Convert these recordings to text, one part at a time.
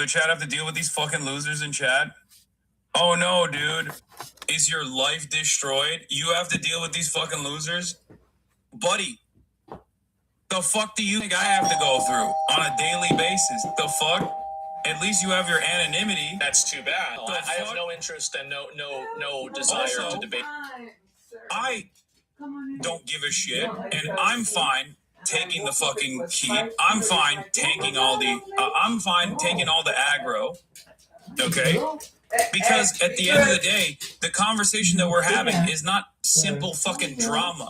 the chat have to deal with these fucking losers in chat? Oh no, dude. Is your life destroyed? You have to deal with these fucking losers? Buddy, the fuck do you think I have to go through on a daily basis? The fuck? At least you have your anonymity. That's too bad. I have no interest and no desire Also, to debate. I don't give a shit, and I'm fine taking the fucking heat. I'm fine taking all the. I'm fine taking all the aggro. Okay, because at the end of the day, the conversation that we're having is not simple fucking drama.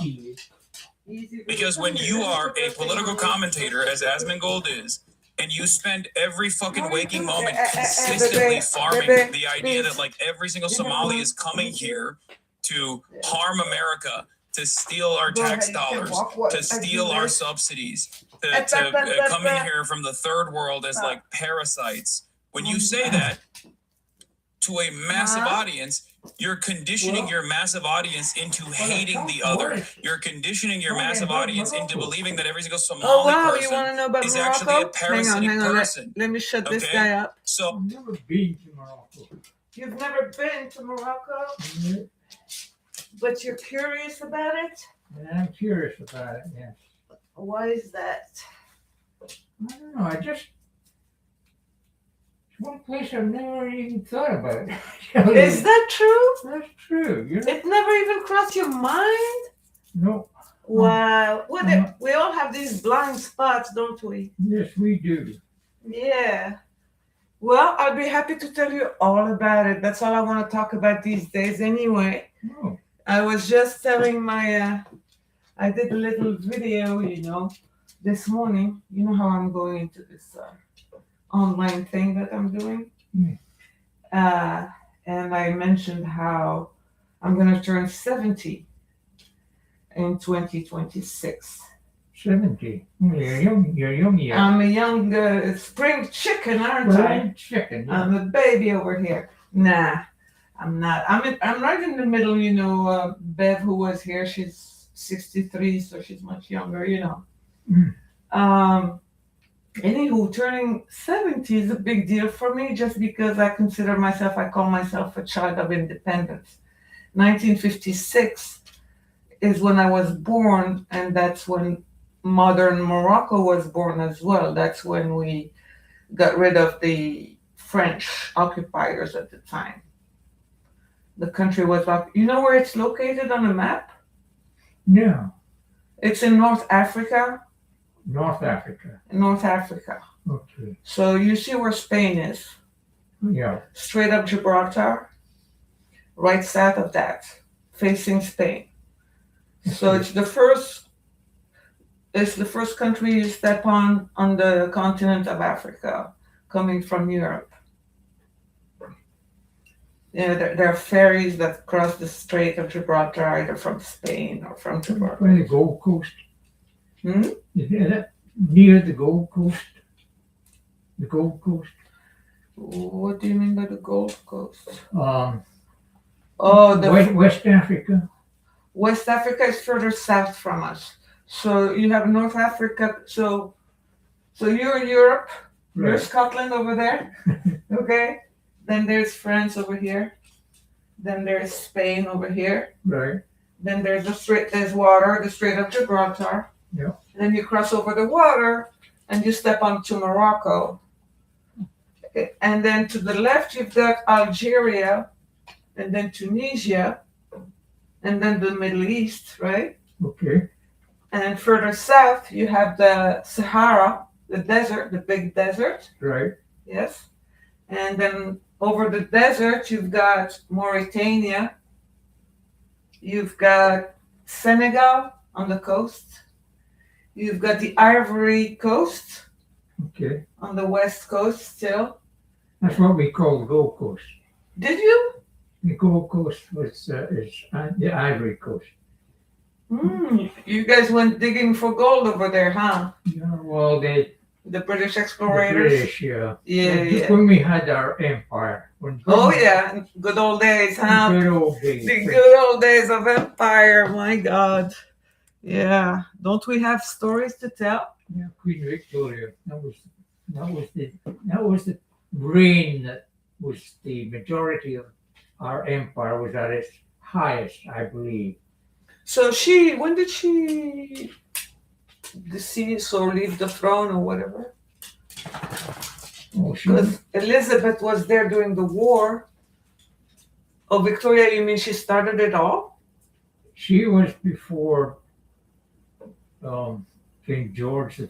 Because when you are a political commentator, as Asmongold is, and you spend every fucking waking moment consistently farming the idea that like every single Somali is coming here to harm America, to steal our tax dollars, to steal our subsidies, to come in here from the third world as like parasites. When you say that to a massive audience, you're conditioning your massive audience into hating the other. You're conditioning your massive audience into believing that every single Somali person is actually a parasitic person. Let me shut this guy up. So I've never been to Morocco. You've never been to Morocco, but you're curious about it? Yeah, I'm curious about it, yes. Why is that? I don't know, it's one place I've never even thought about. Is that true? That's true. It never even crossed your mind? No. Wow. Well, we all have these blind spots, don't we? Yes, we do. Yeah. Well, I'll be happy to tell you all about it. That's all I want to talk about these days anyway. Oh. I was just telling I did a little video, this morning. You know how I'm going into this online thing that I'm doing? And I mentioned how I'm going to turn 70 in 2026. 70. You're young yet. I'm a young spring chicken, aren't I? Spring chicken. Yeah. I'm a baby over here. Nah, I'm not. I'm right in the middle, Bev, who was here, she's 63, so she's much younger, Anywho, turning 70 is a big deal for me just because I call myself a child of independence. 1956 is when I was born, and that's when modern Morocco was born as well. That's when we got rid of the French occupiers at the time. The country was you know where it's located on the map? No. It's in North Africa. North Africa. North Africa. Okay. So you see where Spain is? Yeah. Straight up Gibraltar, right south of that, facing Spain. So it's the first country you step on the continent of Africa, coming from Europe. There are ferries that cross the Strait of Gibraltar, either from Spain or from Gibraltar. By the Gold Coast. Hmm? Is that near the Gold Coast? The Gold Coast? What do you mean by the Gold Coast? West Africa. West Africa is further south from us. So you have North Africa. So you're in Europe. Right. You're Scotland over there. Okay. Then there's France over here. Then there's Spain over here. Right. Then there's there's water, the Strait of Gibraltar. Yeah. Then you cross over the water and you step onto Morocco. And then to the left, you've got Algeria, and then Tunisia, and then the Middle East, right? Okay. And further south, you have the Sahara, the desert, the big desert. Right. Yes. And then over the desert, you've got Mauritania. You've got Senegal on the coast. You've got the Ivory Coast. Okay. On the west coast still. That's what we call the Gold Coast. Did you? The Gold Coast is the Ivory Coast. You guys went digging for gold over there, huh? Yeah, well, the British explorators. The British, yeah. Yeah. When we had our empire. Yeah, good old days, huh? Good old days. The good old days of empire. My God. Yeah. Don't we have stories to tell? Yeah, Queen Victoria. That was the reign that was the majority of our empire was at its highest, I believe. So when did she decease or leave the throne or whatever? Oh, Because Elizabeth was there during the war. Oh, Victoria, you mean she started it all? she was before King George the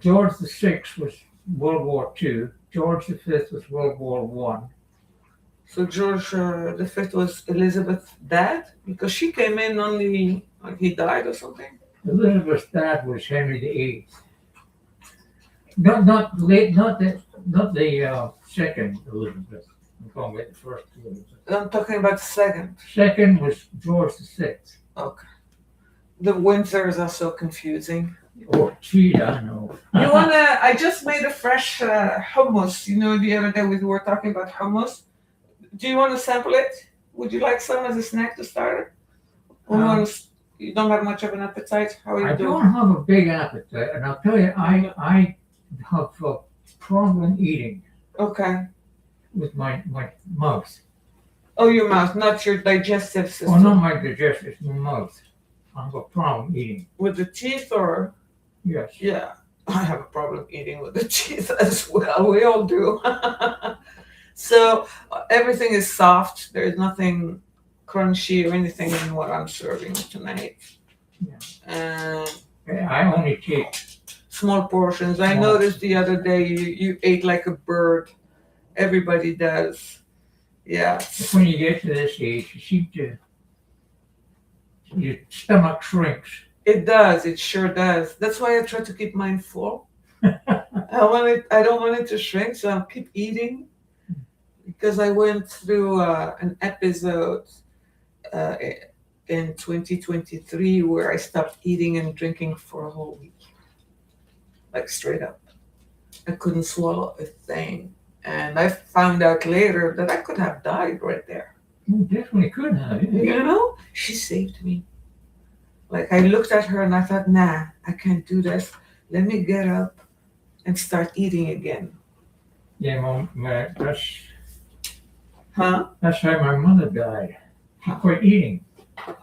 George the Sixth was World War II. George the Fifth was World War One. So George V was Elizabeth's dad? Because she came in only, like he died or something? Elizabeth's dad was Henry the Eighth. Not the second Elizabeth. I'm talking about the first Elizabeth. I'm talking about the second. Second was George the Sixth. Okay. The Windsors are so confusing. Oh, gee, I know. I just made a fresh hummus. You know, the other day we were talking about hummus. Do you want to sample it? Would you like some as a snack to start? Or you don't have much of an appetite? How are you doing? I don't have a big appetite, and I'll tell you, I have a problem eating Okay. with my mouth. Oh, your mouth, not your digestive system. Oh, not my digestion, it's my mouth. I have a problem eating. With the teeth or? Yes. Yeah. I have a problem eating with the teeth as well. We all do. So everything is soft. There's nothing crunchy or anything in what I'm serving tonight. Yeah. I only take small portions. I noticed the other day you ate like a bird. Everybody does. Yeah. When you get to this age, you seem to, your stomach shrinks. It does. It sure does. That's why I try to keep mine full. I don't want it to shrink, so I'll keep eating. Because I went through an episode in 2023 where I stopped eating and drinking for a whole week. Like straight up. I couldn't swallow a thing. And I found out later that I could have died right there. You definitely could have. Yeah. You know? She saved me. Like I looked at her and I thought, nah, I can't do this. Let me get up and start eating again. Yeah, Mom, Huh? that's how my mother died. She quit eating.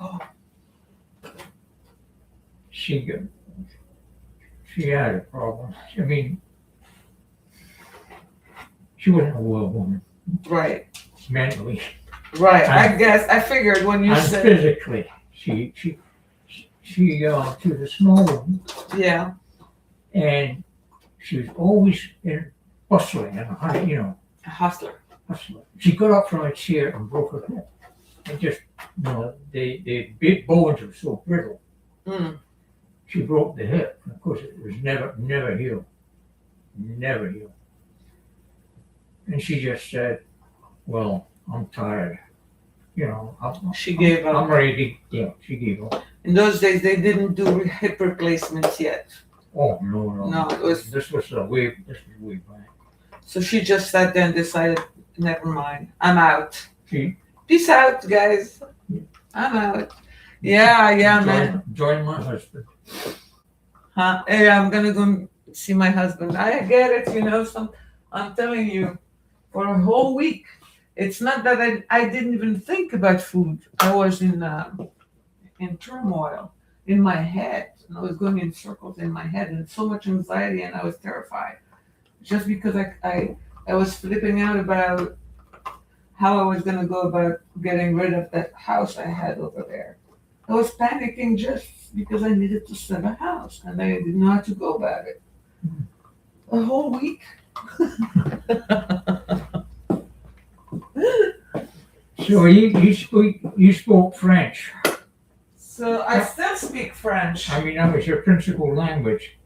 Oh. She had a problem. I mean, she wasn't a well woman. Right. Mentally. Right. I guess I figured when you and said physically. She was a small woman. Yeah. And she was always bustling and A hustler. hustling. She got up from a chair and broke her hip. And just, the big bones were so brittle. Mm. She broke the hip. And of course, it was never healed. Never healed. And she just said, well, I'm tired. She gave up. I'm ready. Yeah, she gave up. In those days, they didn't do hip replacements yet. Oh, no. No, it was. This was way back. So she just sat there and decided, never mind, I'm out. She Peace out, guys. I'm out. Yeah, man. Join my husband. Huh? Hey, I'm gonna go see my husband. I get it, I'm telling you, for a whole week. It's not that I didn't even think about food. I was in turmoil in my head. And I was going in circles in my head and so much anxiety and I was terrified. Just because I was flipping out about how I was going to go about getting rid of that house I had over there. I was panicking just because I needed to sell a house and I didn't know how to go about it. A whole week. So you spoke French. So I still speak French. I mean, that was your principal language.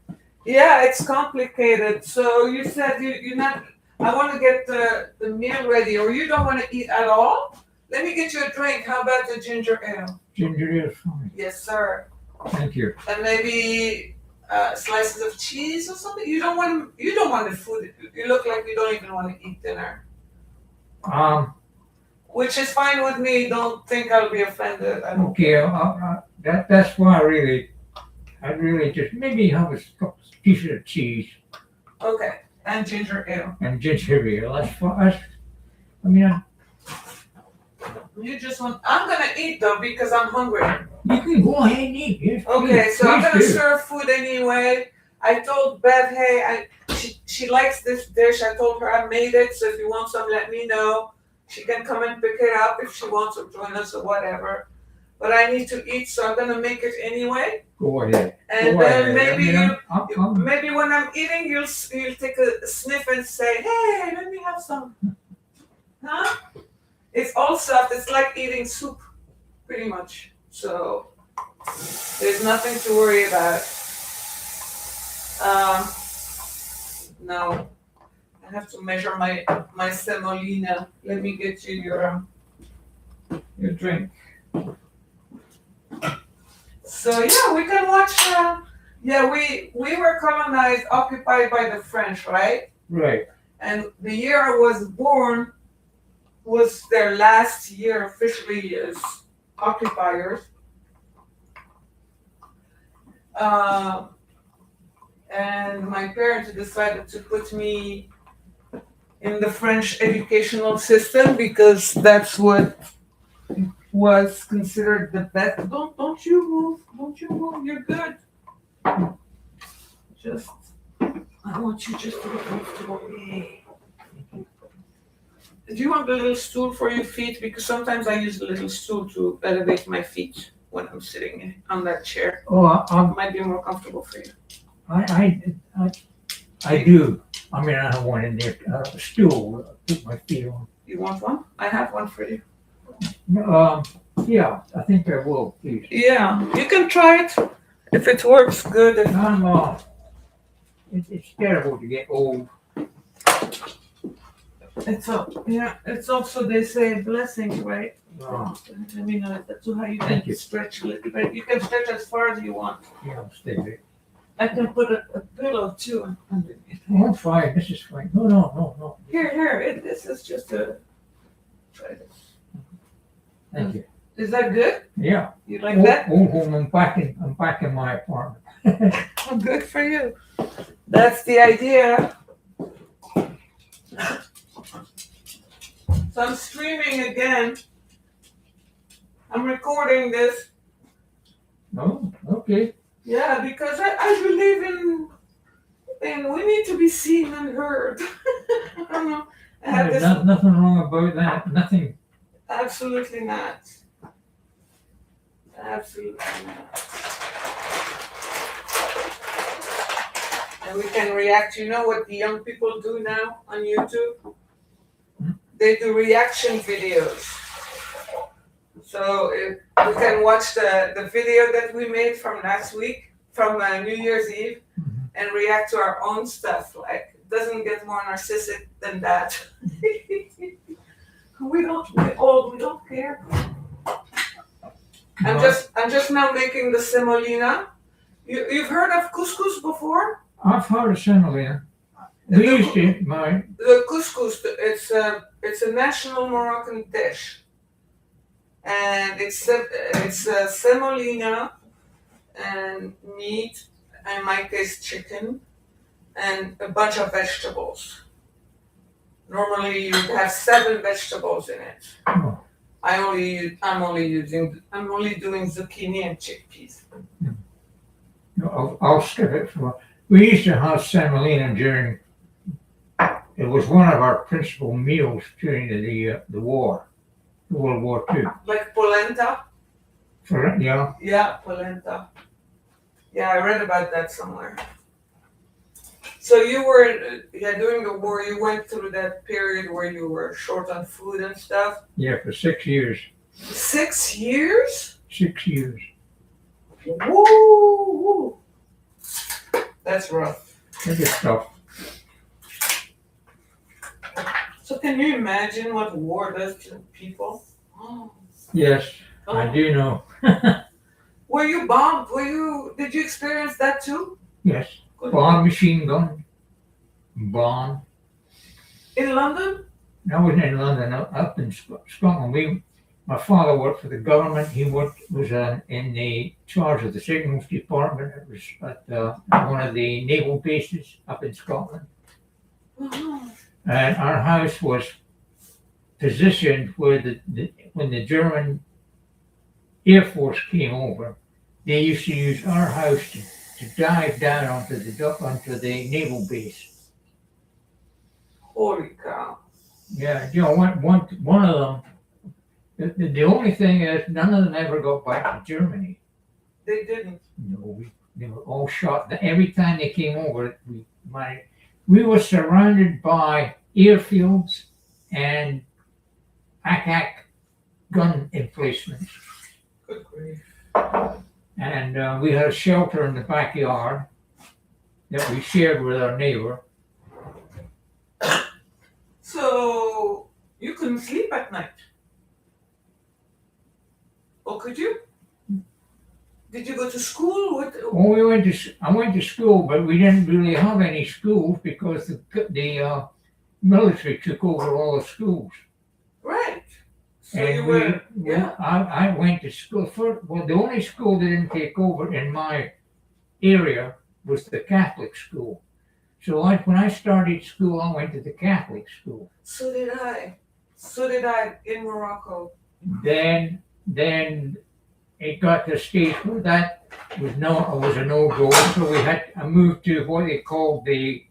Yeah, it's complicated. So you said you're not. I want to get the meal ready, or you don't want to eat at all. Let me get you a drink. How about the ginger ale? Ginger ale is fine. Yes, sir. Thank you. And maybe slices of cheese or something. You don't want the food. You look like you don't even want to eat dinner. Which is fine with me. Don't think I'll be offended. Okay, that's why I really just maybe have a couple pieces of cheese. Okay. And ginger ale. and ginger ale. I mean, You just want. I'm gonna eat though because I'm hungry. you can go ahead and eat. Yes, Okay, please, so I'm please gonna do. serve food anyway. I told Bev, hey, she likes this dish. I told her I made it, so if you want some, let me know. She can come and pick it up if she wants or join us or whatever. But I need to eat, so I'm gonna make it anyway. Go ahead. And Go then ahead. maybe I mean, I'm- maybe when I'm eating, you'll take a sniff and say, hey, let me have some. Huh? It's all soft. It's like eating soup, pretty much. So there's nothing to worry about. No, I have to measure my semolina. Let me get you your drink. So yeah, we can watch. Yeah, we were colonized, occupied by the French, right? right. And the year I was born was their last year officially as occupiers. And my parents decided to put me in the French educational system because that's what was considered the best. Don't you move. Don't you move. You're good. Just I want you just to be comfortable. Yay. Do you want a little stool for your feet? Because sometimes I use a little stool to elevate my feet when I'm sitting on that chair. Oh, It might be more comfortable for you. I do. I mean, I have one in there, a stool to put my feet on. You want one? I have one for you. Yeah, I think I will, please. Yeah, you can try it. If it works, good. If It's terrible to get old. it's also they say a blessing, right? Uh, Let me know if that's how you Thank can you. stretch a little bit. You can stretch as far as you want. yeah, stay there. I can put a pillow too underneath. Oh, I'm fine. This is fine. No. Here. This is just a. Try this. Thank you. Is that good? Yeah. You like that? I'm back in my apartment. Oh, good for you. That's the idea. So I'm streaming again. I'm recording this. Oh, okay. Yeah, because I believe in we need to be seen and heard. I don't know. I have There's this. nothing wrong about that. Nothing. Absolutely not. Absolutely not. And we can react. You know what the young people do now on YouTube? They do reaction videos. So if we can watch the video that we made from last week, from New Year's Eve, and react to our own stuff. Like, it doesn't get more narcissistic than that. We don't care. I'm just now making the semolina. You've heard of couscous before? I've heard of semolina. We used to, The couscous, it's a national Moroccan dish, and it's semolina and meat, in my case chicken, and a bunch of vegetables. Normally you have 7 vegetables in it. Oh. I'm only doing zucchini and chickpeas. I'll skip it for. We used to have semolina during. It was one of our principal meals during the war, World War II. Like polenta? Yeah. Yeah, polenta. Yeah, I read about that somewhere. So you were, during the war, you went through that period where you were short on food and stuff? Yeah, for 6 years. 6 years? 6 years. Woo! That's rough. It was tough. So can you imagine what war does to people? Oh. Yes, I do know. Were you bombed? Did you experience that too? Yes. Bomb, machine gun, bomb. In London? I wasn't in London, up in Scotland. My father worked for the government. He was in the charge of the signals department. It was at one of the naval bases up in Scotland. And our house was positioned where when the German Air Force came over, they used to use our house to dive down onto the naval base. Holy cow. Yeah, one of them. The only thing is, none of them ever got back to Germany. They didn't. No, they were all shot. Every time they came over, we were surrounded by airfields and ack gun emplacements. Good grief. And we had a shelter in the backyard that we shared with our neighbor. So you couldn't sleep at night? Or could you? Did you go to school? Well, I went to school, but we didn't really have any schools because the military took over all the schools. Right. So And yeah. I went to school the only school that didn't take over in my area was the Catholic school. So when I started school, I went to the Catholic school. So did I. So did I in Morocco. Then it got to a stage where that was a no-go. So I moved to what they called the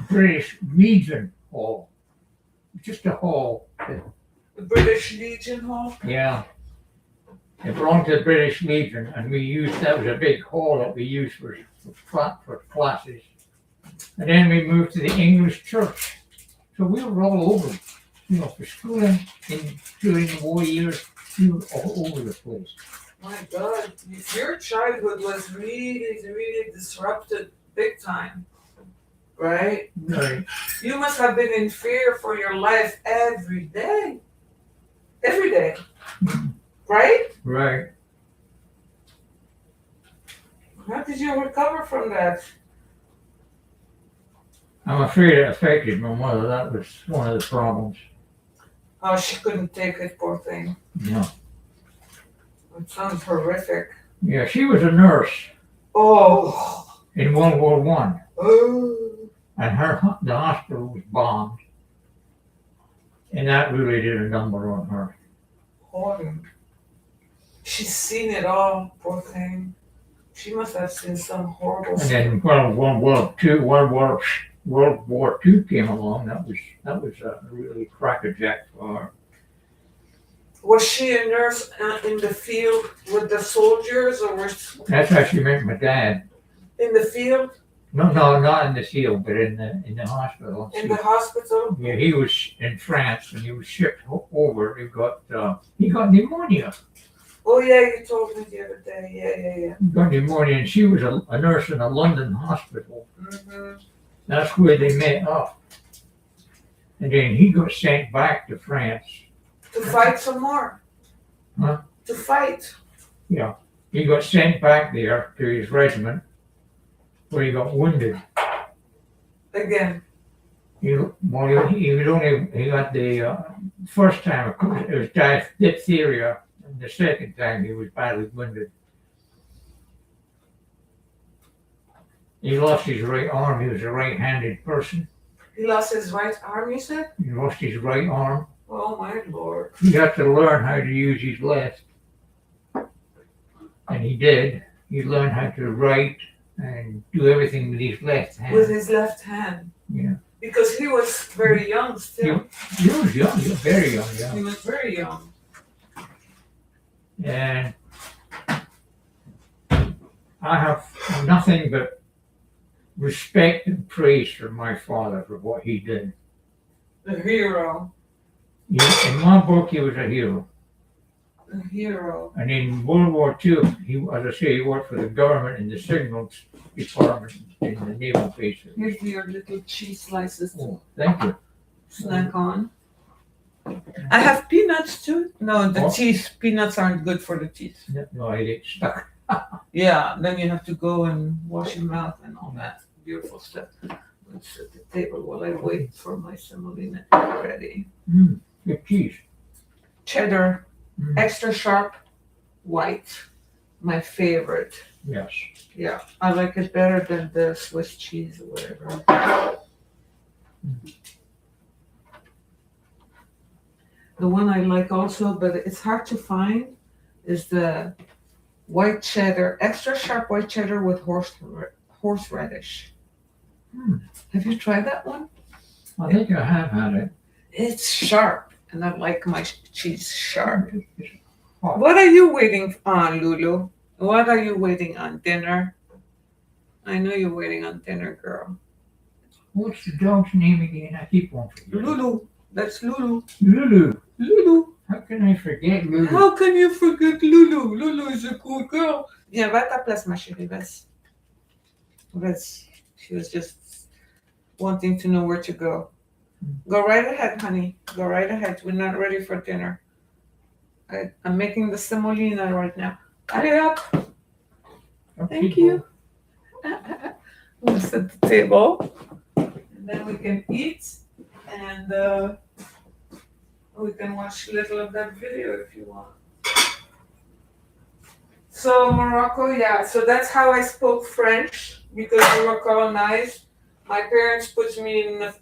British Legion Hall. Just a hall. The British Legion Hall? Yeah. It belonged to the British Legion, and that was a big hall that we used for classes. And then we moved to the English church. So we were all over, for schooling during the war years, we were all over the place. My God, your childhood was really, really disrupted big time, right? Right. You must have been in fear for your life every day. Every day. Right? Right. How did you recover from that? I'm afraid it affected my mother. That was one of the problems. Oh, she couldn't take it, poor thing. Yeah. It sounds horrific. Yeah, she was a nurse Oh. in World War I, Oh. and the hospital was bombed, and that really did a number on her. Horrible. She's seen it all, poor thing. She must have seen some horrible And then World War II came along. That was a really crackerjack for her. Was she a nurse in the field with the soldiers, or was That's how she met my dad. in the field? No, not in the field, but in the hospital. In the hospital? Yeah, he was in France, and he was shipped over. He got pneumonia. Oh yeah, you told me the other day. Yeah. He got pneumonia, and she was a nurse in a London hospital. Mm-hmm. That's where they met up. And then he got sent back to France. To fight some more. Huh? To fight. Yeah, he got sent back there to his regiment, where he got wounded. Again. He got the first time, of course, it was diphtheria, and the second time he was badly wounded. He lost his right arm. He was a right-handed person. He lost his right arm, you said? He lost his right arm. Oh my Lord. He had to learn how to use his left. And he did. He learned how to write and do everything with his left hand. With his left hand. Yeah. Because he was very young still. He was young. He was very young, yeah. He was very young. And I have nothing but respect and praise for my father for what he did. The hero. In my book, he was a hero. The hero. And in World War II, as I say, he worked for the government in the signals department in the naval bases. Here's your little cheese slices to Oh, thank you. snack on. I have peanuts too. No, the What? teeth. Peanuts aren't good for the teeth. No, I get stuck. Yeah, then you have to go and wash your mouth and all that beautiful stuff. Let's set the table while I wait for my semolina to be ready. Good cheese. Cheddar, Mm. extra sharp, white, my favorite. Yes. Yeah, I like it better than the Swiss cheese or whatever. The one I like also, but it's hard to find, is the white cheddar, extra sharp white cheddar with horseradish. Have you tried that one? I think I have had it. It's sharp, and I like my cheese sharp. Hot. What are you waiting on, Lulu? What are you waiting on? Dinner? I know you're waiting on dinner, girl. What's the dog's name again? I keep on forgetting. Lulu. That's Lulu. Lulu. Lulu. How can I forget Lulu? How can you forget Lulu? Lulu is a cool girl. Viens, va à ta place, ma chérie. Vas-y. Vas-y. She was just wanting to know where to go. Go right ahead, honey. Go right ahead. We're not ready for dinner. I'm making the semolina right now. Allez up. Thank you. We'll set the table. And then we can eat. And we can watch a little of that video if you want. So Morocco, yeah. So that's how I spoke French, because we were colonized. My parents put me in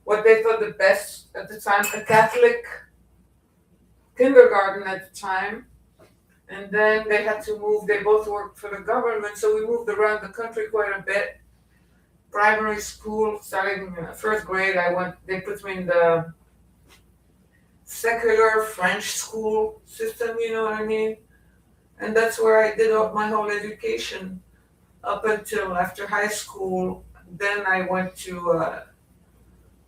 what they thought the best at the time, a Catholic kindergarten at the time. And then they had to move. They both worked for the government, so we moved around the country quite a bit. Primary school, starting first grade, they put me in the secular French school system, you know what I mean? And that's where I did my whole education up until after high school. Then I went to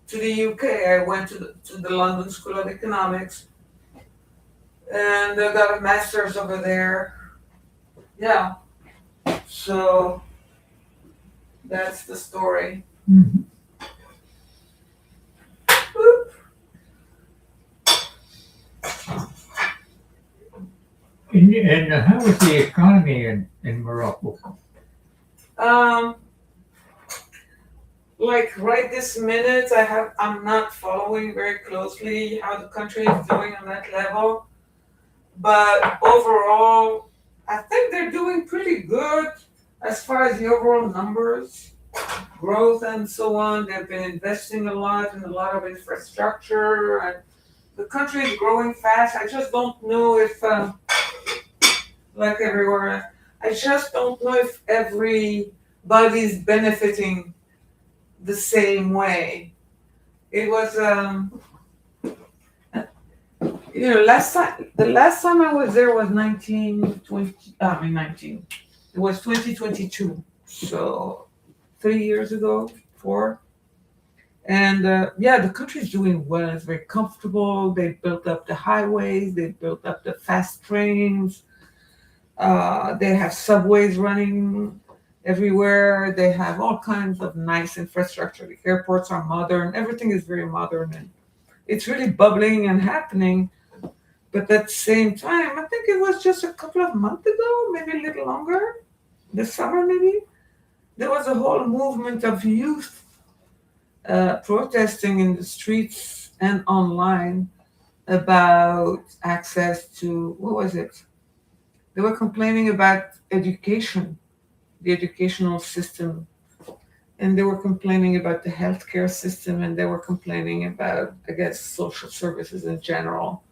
the UK. I went to the London School of Economics, and I got a master's over there. Yeah. So that's the story. Mhm. And how is the economy in Morocco? Like right this minute, I'm not following very closely how the country is doing on that level, but overall, I think they're doing pretty good as far as the overall numbers, growth, and so on. They've been investing a lot in a lot of infrastructure, and the country is growing fast. I just don't know if, like everywhere, I just don't know if everybody's benefiting the same way. It was, the last time I was there was 2022. So 3 years ago, 4. And the country's doing well. It's very comfortable. They built up the highways. They built up the fast trains. They have subways running everywhere. They have all kinds of nice infrastructure. The airports are modern. Everything is very modern, and it's really bubbling and happening. But at the same time, I think it was just a couple of months ago, maybe a little longer, this summer maybe, there was a whole movement of youth protesting in the streets and online about access to, what was it? They were complaining about education, the educational system, and they were complaining about the healthcare system, and they were complaining about, I guess, social services in general.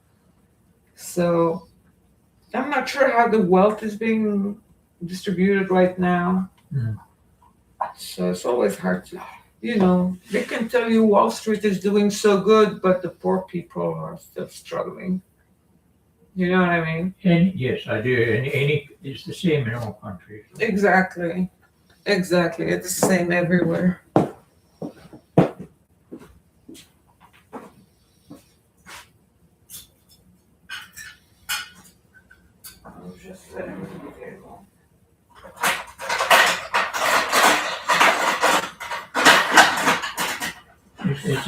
So I'm not sure how the wealth is being distributed right now. Mm. So it's always hard to, they can tell you Wall Street is doing so good, but the poor people are still struggling. You know what I mean? And yes, I do. And it's the same in all countries. Exactly. It's the same everywhere. I'm just setting the table.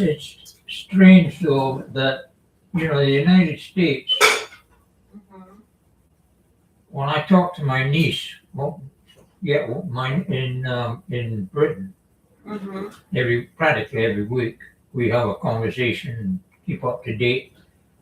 It's strange though that, the United States, when I talk to my niece, mine in Britain, practically every week, we have a conversation and keep up to date.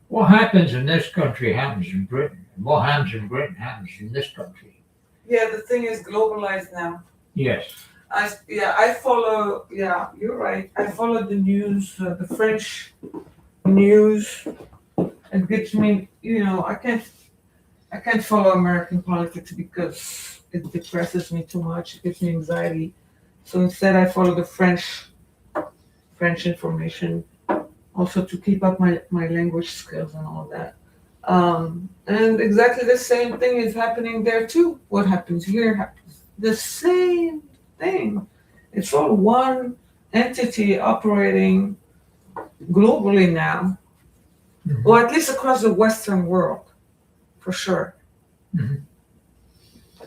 What happens in this country happens in Britain, and what happens in Britain happens in this country. Yeah, the thing is globalized now. Yes. I follow. Yeah, you're right. I follow the news, the French news. It gives me, I can't follow American politics because it depresses me too much. It gives me anxiety. So instead, I follow the French information, also to keep up my language skills and all that. And exactly the same thing is happening there too. What happens here happens the same thing. It's all one entity operating globally now, or at least across the Western world, for sure. Mhm.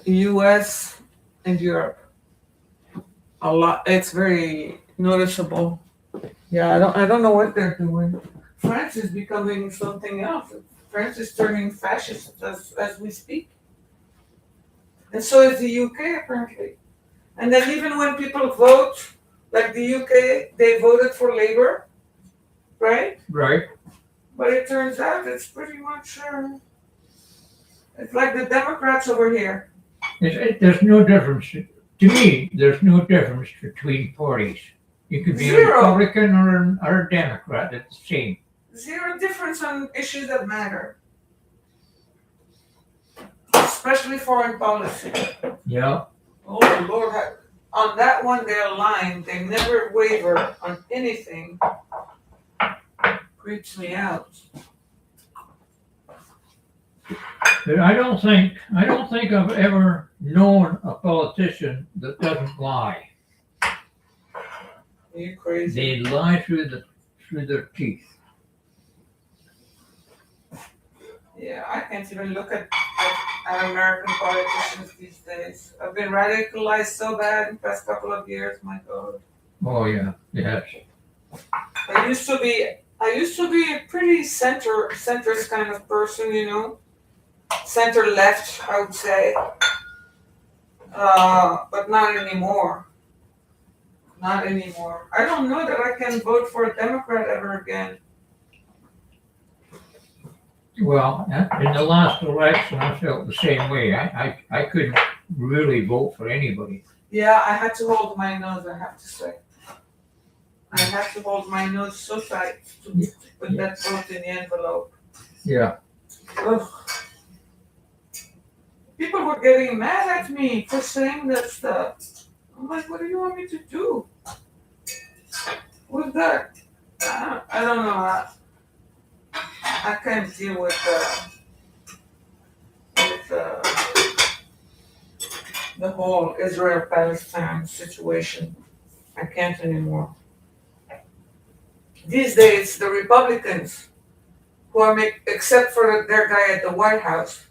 The US and Europe. A lot. It's very noticeable. Yeah, I don't know what they're doing. France is becoming something else. France is turning fascist as we speak. And so is the UK apparently. And then even when people vote, like the UK, they voted for Labour, right? Right. But it turns out it's pretty much, it's like the Democrats over here. There's no difference. To me, there's no difference between parties. You could be a Zero. Republican or a Democrat. It's the same. Zero difference on issues that matter, especially foreign policy. Yeah. Oh Lord, on that one they're aligned. They never waver on anything. Creeps me out. But I don't think I've ever known a politician that doesn't lie. Are you crazy? They lie through their teeth. Yeah, I can't even look at American politicians these days. I've been radicalized so bad in the past couple of years. My God. Oh yeah, yes. I used to be a pretty centrist kind of person, center left, I would say. But not anymore. Not anymore. I don't know that I can vote for a Democrat ever again. Well, in the last election, I felt the same way. I couldn't really vote for anybody. Yeah, I had to hold my nose, I have to say. I had to hold my nose so tight to put that vote in the envelope. Yeah. Ugh. People were getting mad at me for saying that stuff. I'm like, what do you want me to do? What's that? I don't know. I can't deal with the whole Israel-Palestine situation. I can't anymore. These days, the Republicans, who are except for their guy at the White House,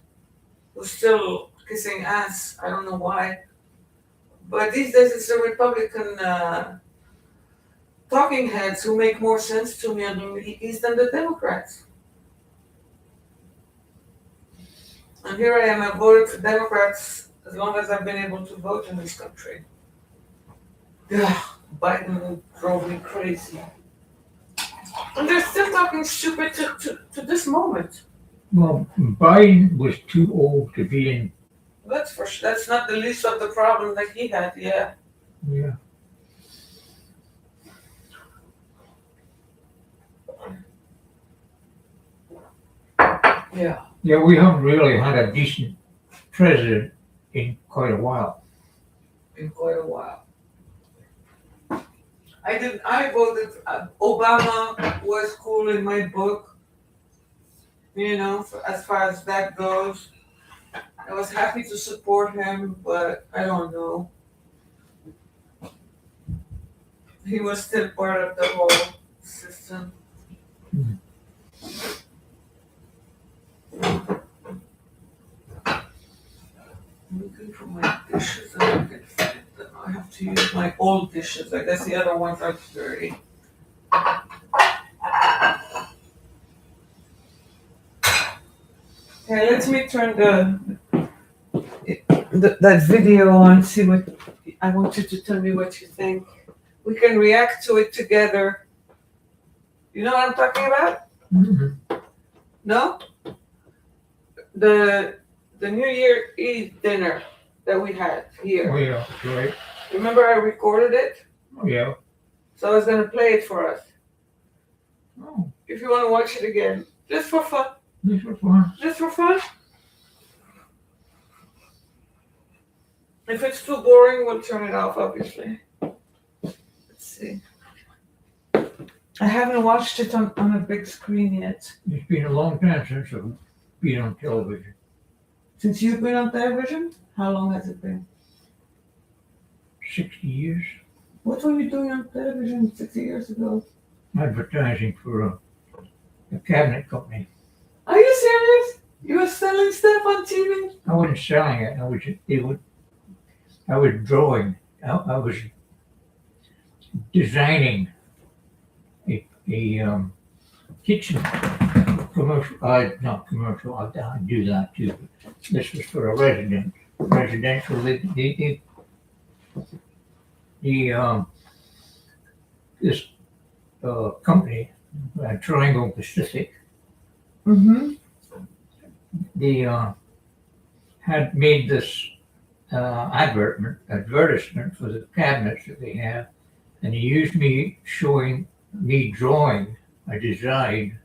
who's still kissing ass, I don't know why, but these days it's the Republican talking heads who make more sense to me on the Middle East than the Democrats. And here I am, I voted for Democrats as long as I've been able to vote in this country. Yeah, Biden drove me crazy. And they're still talking stupid to this moment. Well, Biden was too old to be in. That's for sure. That's not the least of the problem that he had, yeah. Yeah. Yeah. Yeah, we haven't really had a decent president in quite a while. In quite a while. I voted, Obama was cool in my book, as far as that goes. I was happy to support him, but I don't know. He was still part of the whole system. Hmm. I'm looking for my dishes and I can find them. I have to use my old dishes. I guess the other ones are dirty. Okay, let me turn that video on. See what I want you to tell me what you think. We can react to it together. You know what I'm talking about? Mm-hmm. No? The New Year Eve dinner that we had here. Oh yeah, right. Remember I recorded it? Oh, yeah. So I was gonna play it for us. Oh, If you want to watch it again, just for fun. this was fun. Just for fun. If it's too boring, we'll turn it off, obviously. Let's see. I haven't watched it on a big screen yet. It's been a long time since I've been on television. Since you've been on television? How long has it been? 60 years. What were you doing on television 60 years ago? Advertising for a cabinet company. Are you serious? You were selling stuff on TV? I wasn't selling it. I was drawing. I was designing a kitchen commercial. Not commercial. I do that too. This was for a residential. This company, Triangle Pacific, Mm-hmm. they had made this advertisement for the cabinets that they have, and they used me drawing a design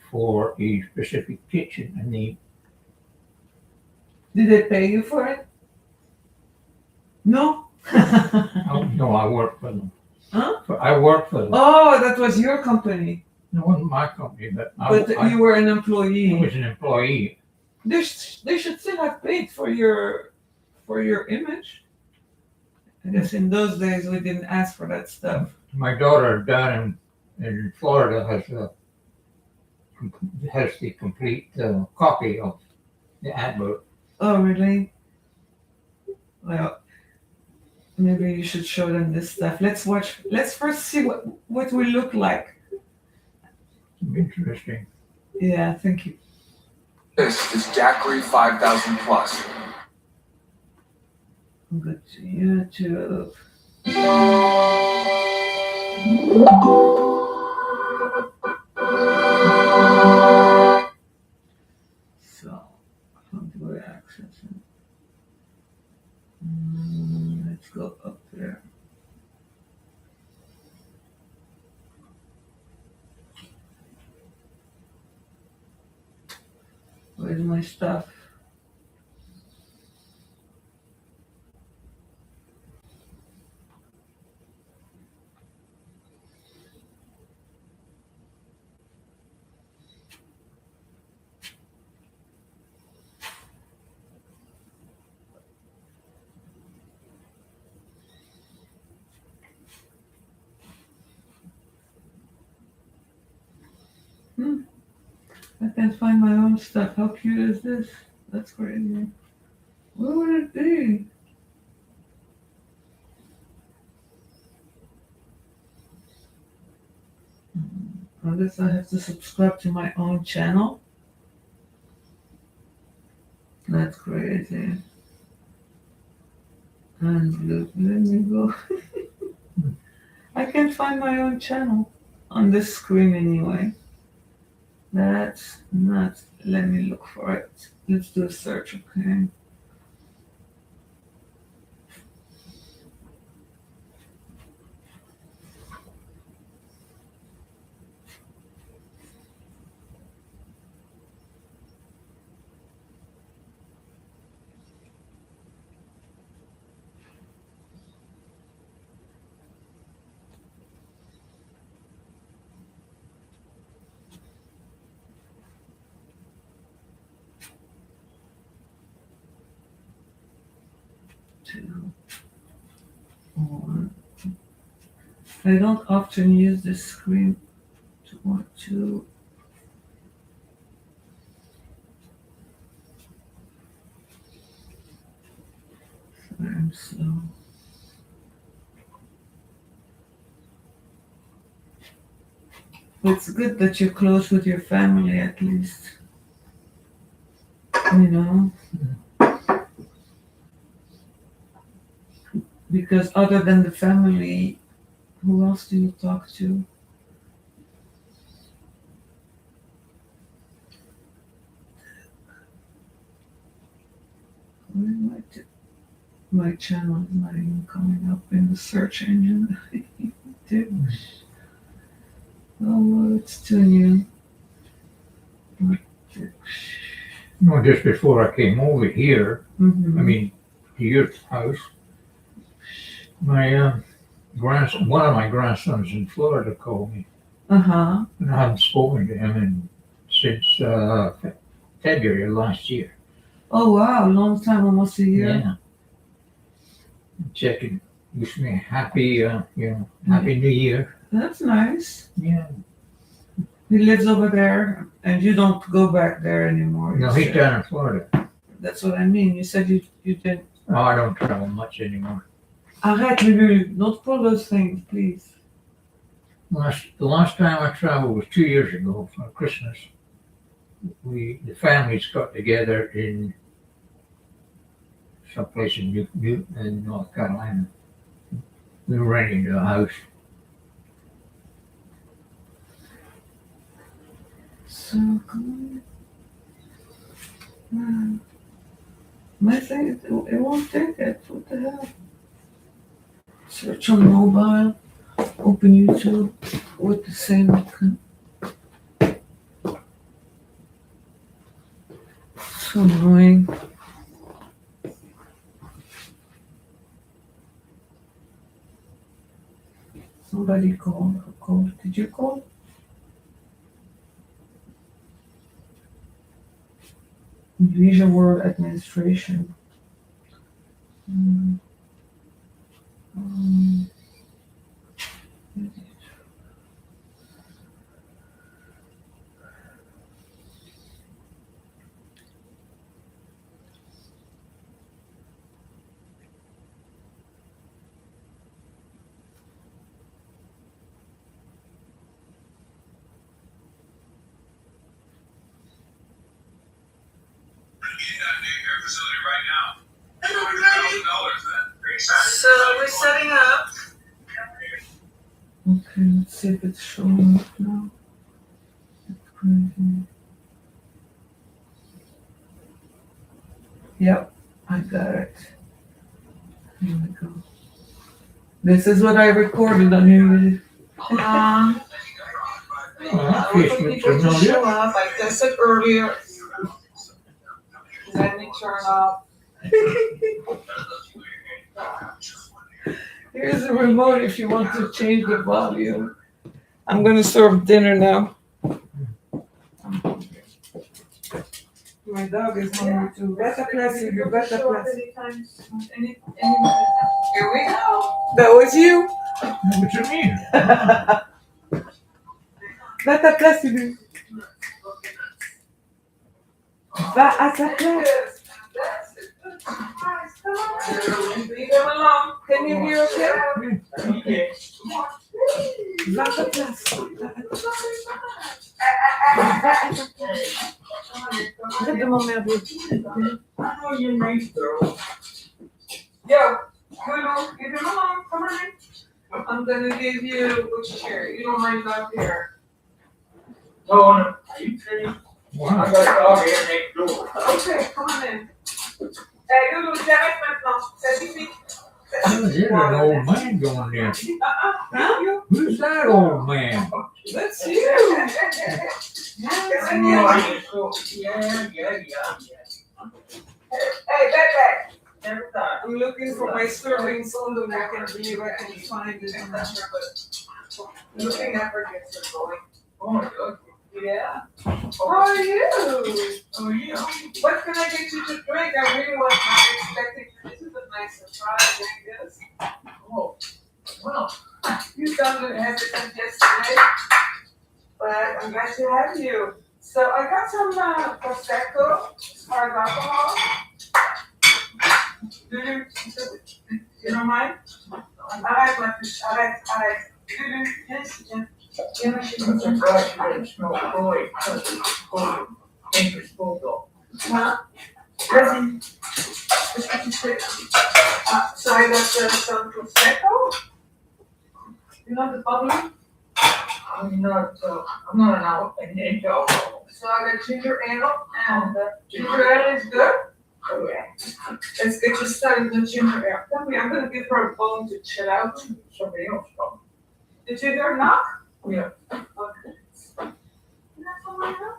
for a specific kitchen, and they Did they pay you for it? No? no, I worked for them. Huh? I worked for them. Oh, that was your company. It wasn't my company, but You were an I employee. was an employee. They should still have paid for your image. I guess in those days we didn't ask for that stuff. My daughter down in Florida has the complete copy of the advert. Oh, really? Well, maybe you should show them this stuff. Let's first see what we look like. Interesting. Yeah, thank you. This is Jackery 5000 Plus. Go to YouTube. So, how do I access it? Let's go up there. Where's my stuff? I can't find my own stuff. How cute is this? That's crazy. Where would it be? I guess I have to subscribe to my own channel. That's crazy. And look, let me go. I can't find my own channel on this screen anyway. That's not. Let me look for it. Let's do a search, okay? Two, one. I don't often use this screen to want to. Sorry, I'm slow. It's good that you're close with your family at least. You know? Because other than the family, who else do you talk to? Where am I My channel is not even coming up in the search engine. Oh, it's too new. No, just before I came over here, Mm-hmm. I mean, to your house, my one of my grandsons in Florida called me, Uh-huh. and I haven't spoken to him since February of last year. Oh, wow. Long time, almost a year. Yeah. Checking, wish me a happy, happy New Year. That's nice. Yeah. He lives over there, and you don't go back there anymore. No, you he's said. down in Florida. That's what I mean. You said you didn't. Oh, I don't travel much anymore. Arrête, Lulu. Don't pull those things, please. The last time I traveled was 2 years ago for Christmas. The families got together in someplace in North Carolina. We were renting a house. So good. My thing, it won't take it. What the hell? Search on mobile. Open YouTube with the same. So annoying. Somebody called. Did you call? Visual World Administration. Mm. Um, So we're setting up. Okay, let's see if it's showing up now. That's crazy. Yep, I got it. Here we go. This is what I recorded on here. Facebook To show up. I tested earlier. Let me turn off. Here's the remote if you want to change the volume. I'm gonna serve dinner now. My dog is hungry too. Better place you, better place. Here we go. That was you. What you mean? Better place you. Va à ta place. Leave them alone. Can you hear okay? Okay. Va à ta place. Arrête de m'emmerder. I know you're nice, girl. Yo, leave him alone. Come on in. I'm gonna give you which chair. You don't mind up here. No, are you kidding? Wow. I got a dog here next door. Okay, come on in. Hey, Lulu, j'arrête maintenant. C'est fini. Oh, there's an old man going there. Huh? Who's that old man? That's you. Yeah. Hey, back. I'm looking for my sterling saloon. I can't believe I can find it. Looking at her gets her going. Oh, okay. Yeah. How are you? Oh, yeah. What can I get you to drink? I really was not expecting. This is a nice surprise, I guess. Oh, well. You sounded hesitant yesterday, but I'm glad to have you. So I got some Prosecco as far as alcohol. Do you don't mind? Arrête, ma fiche, arrête. Yes. I'm surprised you didn't smoke Freud. Dangerous bulldog. Huh? Vas-y. Qu'est-ce que tu fais? So I got some Prosecco. You know the bottle? I'm not an alcohol. So I got ginger ale, and ginger ale is good. Oh, yeah. Let's get you started with ginger ale. Tell me, I'm gonna give her a bone to chill out. Somebody else come. Did you hear a knock? Yeah. Okay. That's all I know.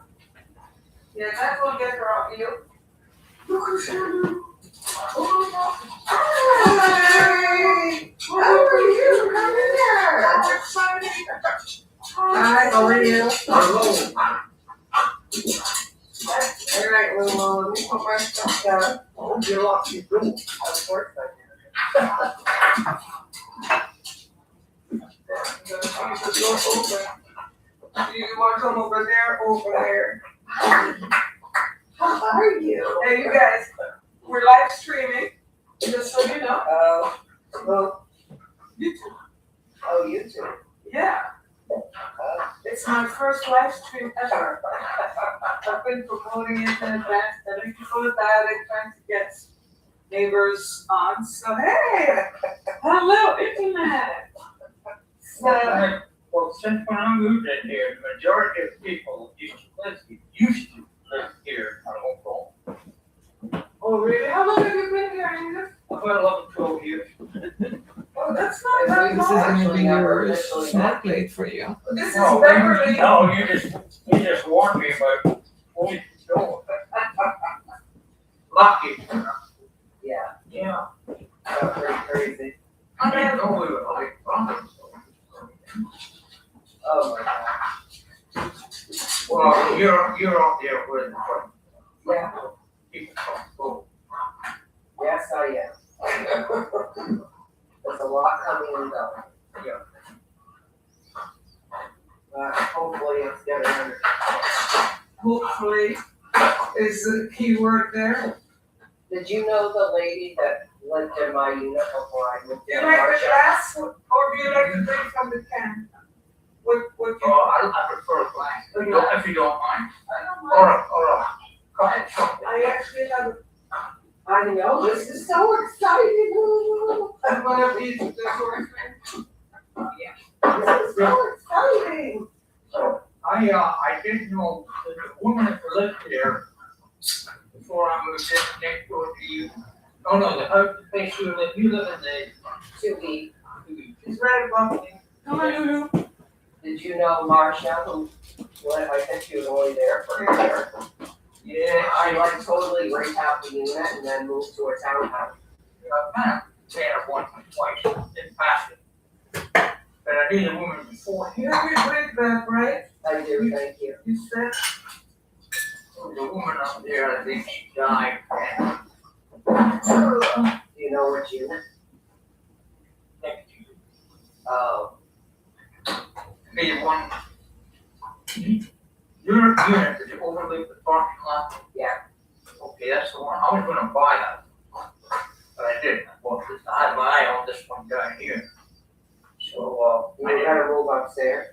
Yeah, that will get her off you. Look who's here. Oh, hi! How are you? Come in here. How exciting. Hi, how are you? Hello. All right, well, let me put my stuff down. Oh, you lost your door. Of course I can. I'm gonna keep the door open. Do you want to come over there, over there? How are you? Hey, you guys, we're live streaming, just so you know. Well, YouTube. Oh, YouTube. Yeah. It's my first live stream ever. I've been promoting it in advance, telling people about it, trying to get neighbors on. So, hey, hello, internet. So, Well, since when I moved in here, the majority of people used to live here on Hong Kong. oh, really? How long have you been here, Angus? About 11, 12 years. Oh, that's not that This is long. gonna be your snack plate for you. This is No, Beverly. no, you just warned me about what you doing. Lucky. Yeah, Yeah. that's pretty crazy. I didn't know we were like brothers. Oh my god. Well, you're up there with Yeah, people from school. yes, I am. There's a lot coming and going. Yeah. Hopefully it's getting under. Hopefully is the key word there. Did you know the lady that lived in my unit before I moved Do you in? like the Marcia? glass or do you like to drink from the can? What you? Oh, I prefer a glass, if you don't mind. I don't mind. Or a cup of chocolate. I actually have I know, this is so exciting. one of these with the horse. This is so exciting. I didn't know that the woman that lived there before I moved in next door to you. Oh no, the house, the place you live in the. To be. It's right above me. Come on, Lulu. Did you know Marcia, who, well, I think she was only there for a year? Yeah, She like totally rehabbed the unit and then moved to a townhouse. I kind of there once or twice, didn't pass it. But I knew the woman before. You have your drink back, right? I do, thank you. You said. There was a woman up there, I think she died. And Do you know which unit? next to Oh, be the one. Your unit that overlooked the parking lot. yeah. Okay, that's the one. I was gonna buy that. But I didn't. Well, I had my eye on this one down here. So, You were gonna move upstairs?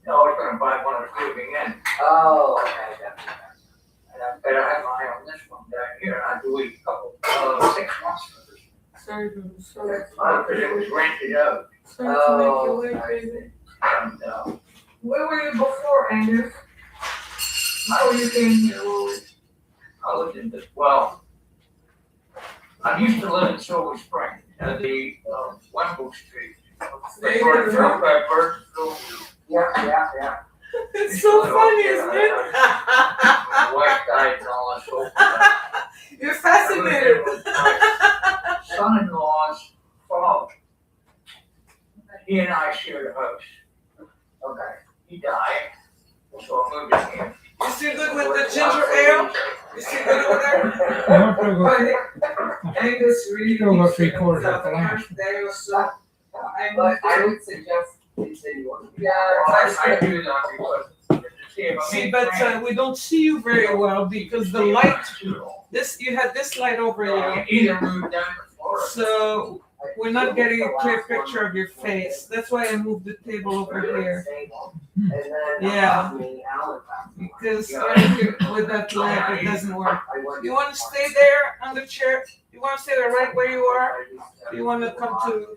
I was gonna buy one of the moving in. Oh, okay, gotcha. And I had my eye on this one down here. And I had to wait a couple, 6 months for this. Sorry, Lulu. Sorry. Because it was rented out. Sorry to make you wait, baby. And, Where were you before, Angus? Before you came here, I lived in this, well, I used to live in Silver Spring, at the, Wemble Street. Stay Right there. up by Burnsville. Yeah. It's so funny, isn't it? White died and all that stuff. You're fascinated. My son-in-law's father. He and I shared a house. Okay. He died, so I moved in here. You still good with the ginger ale? You still good over there? Angus really. Still got keeps 3/4 himself of the the last. first day or so. But I would suggest continuing. Yeah, I do that because. See, but we don't see you very well because the light, you had this light over you. Either moved down to Florida. So we're not getting a clear picture of your face. That's why I moved the table over here. And then, Yeah. me, Alan, Because with that lamp, it doesn't work. I went. You want to stay there on the chair? You want to stay there right where you are? You want to come to?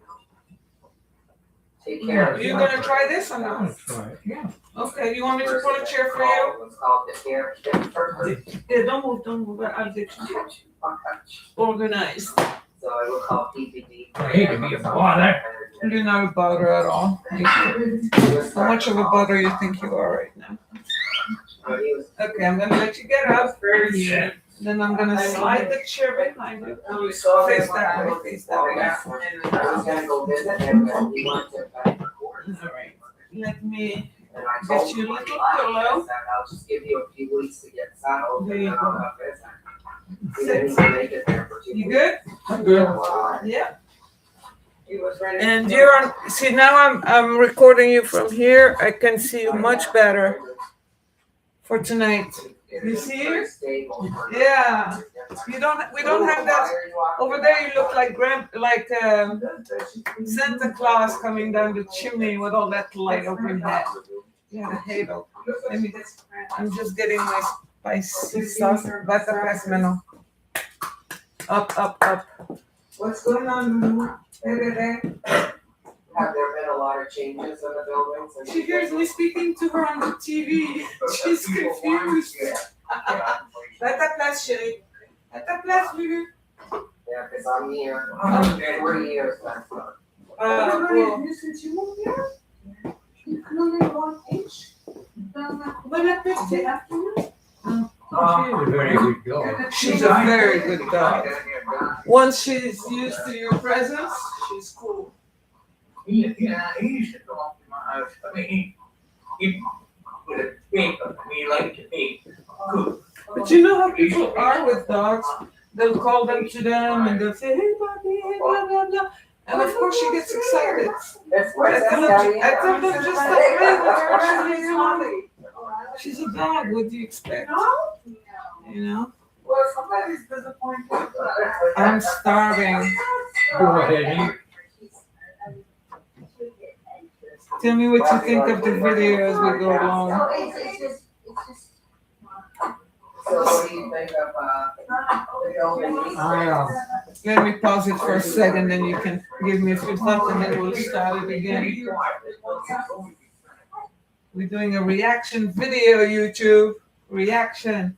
Take care. Are you gonna try this or I'm not? gonna try it, yeah. Okay, you want me to pull a chair for you? It was called the air shifter. Yeah, don't move. I'll get you organized. So it was called PPD. I hate to be a bother. You're not a bother at all. How much of a bother you think you are right now? Okay, I'm gonna let you get up. Yeah. Then I'm gonna slide the chair behind you. Face that way, face that way. I was gonna go visit him, but he went to back. All right. Let me And I get told you a him, little I pillow. said, I'll just give you a few weeks to get settled. There And you then go. I'll come visit. He didn't even make it there for 2 weeks. You good? I'm good. Yeah. He was ready. And you're on. See, now I'm recording you from here. I can see you much better for tonight. You see it? Yeah. We don't have that over there. You look like Santa Claus coming down the chimney with all that light overhead. Yeah, the halo. I'm just getting my spicy sauce. Basta pasmeno. Up. What's going on, Lulu? Have there been a lot of changes in the buildings? And She hears me speaking to her on the TV. She's confused. Basta place, chérie. Basta place, Lulu. Yeah, because I'm here 3 years now. Cool. Bon appétit. She's a very good dog. She's a very good dog. Once she's used to your presence, she's cool. He used to come up to my house. I mean, he put a bake up and he liked to bake. Good. But you know how people are with dogs? They'll call them to them and they'll say, hey, puppy, hey, blah, blah, blah. And of course she gets excited. I tell them just stop playing with her. She's a dog. What do you expect? You know? Well, somebody's disappointed. I'm starving. Go ahead, Tell me what you think of the video as we go along. It's just. So what do you think of, the building? Let me pause it for a second, then you can give me a few thoughts and then we'll start it again. We're doing a reaction video, YouTube. Reaction.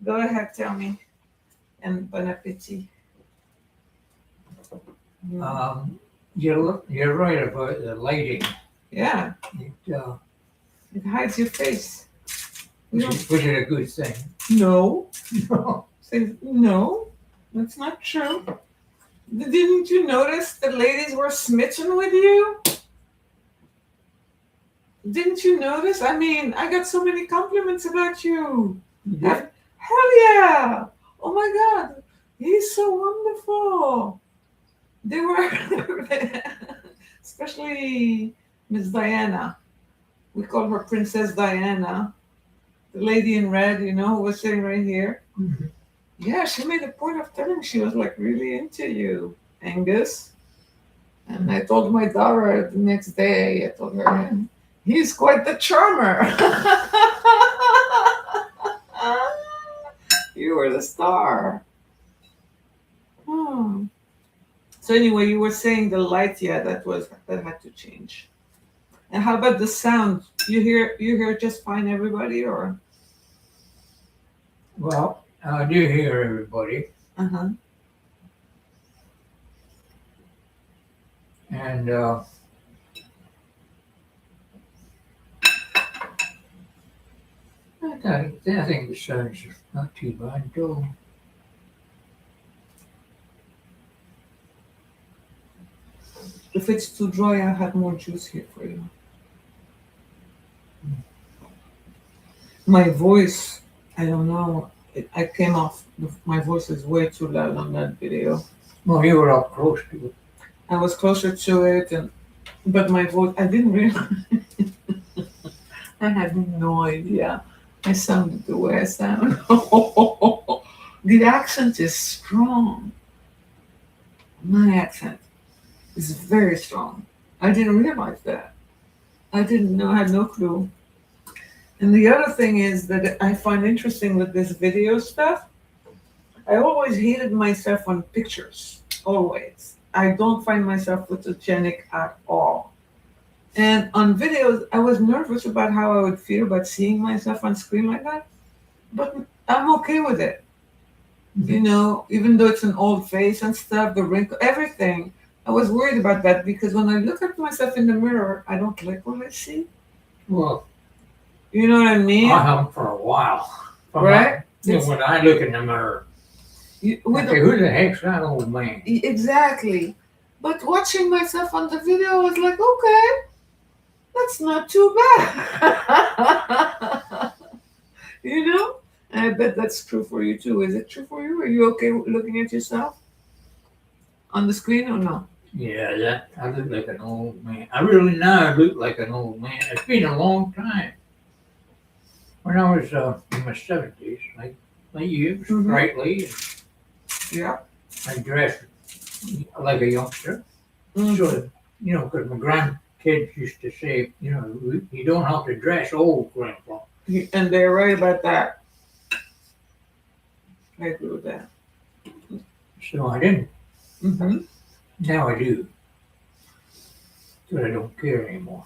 Go ahead, tell me. And bon appetit. You're right about the lighting. Yeah, it hides your face. Which is a good thing. No. Say, no, that's not true. Didn't you notice the ladies were smitten with you? Didn't you notice? I mean, I got so many compliments about you. Yeah. Hell yeah! Oh my God, he's so wonderful. They were, especially Miss Diana. We call her Princess Diana. The lady in red, you know, who was sitting right here. Mhm. Yeah, she made a point of telling she was like really into you, Angus. And I told my daughter the next day, I told her, he's quite the charmer. You were the star. So anyway, you were saying the light, yeah, that had to change. And how about the sound? You hear just fine, everybody, or? Well, I do hear everybody, Uh-huh. and I think the sound's not too bad at all. If it's too dry, I'll have more juice here for you. My voice, I don't know. I came off. My voice is way too loud on that video. Well, you were up close to it. I was closer to it, but my voice, I didn't realize. I had no idea. I sounded the way I sound. The accent is strong. My accent is very strong. I didn't realize that. I didn't know, I had no clue. And the other thing is that I find interesting with this video stuff, I always hated myself on pictures. Always. I don't find myself photogenic at all. And on videos, I was nervous about how I would feel about seeing myself on screen like that. But I'm okay with it. You know, even though it's an old face and stuff, the wrinkle, everything. I was worried about that because when I look at myself in the mirror, I don't like what I see. Well, You know what I mean? I haven't for a while. Right? When I look in the mirror, You, I with say, who the heck's that old man? exactly. But watching myself on the video, I was like, okay, that's not too bad. You know? And I bet that's true for you too. Is it true for you? Are you okay with looking at yourself on the screen or no? Yeah, that I look like an old man. I really now look like an old man. It's been a long time. When I was in my 70s, I used Mhm. rightly, Yeah. I dressed like a youngster. Mhm. So, you know, because my grandkids used to say, you know, you don't have to dress old, Grandpa. And they're right about that. I agree with that. So I didn't. Mm-hmm. Now I do. Because I don't care anymore.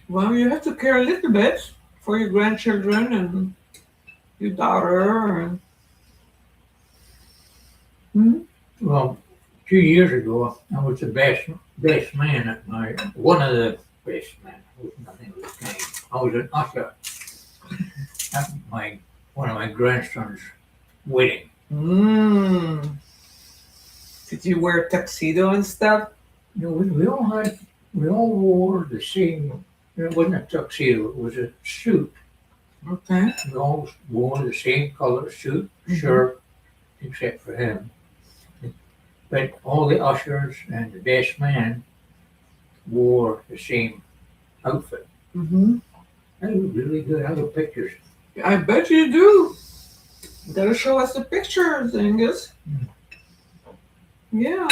Well, you have to care a little bit for your grandchildren and your daughter. And Well, 2 years ago, I was the best man at one of the best men. I think it was named. I was an usher at one of my grandson's wedding. Mm. Did you wear a tuxedo and stuff? You know, we all wore the same. It wasn't a tuxedo; it was a suit. Okay. We all wore the same color suit, shirt, except for him. But all the ushers and the best man wore the same outfit. Mm-hmm. That was really good. I got pictures. I bet you do. You gotta show us the pictures, Angus. Yeah.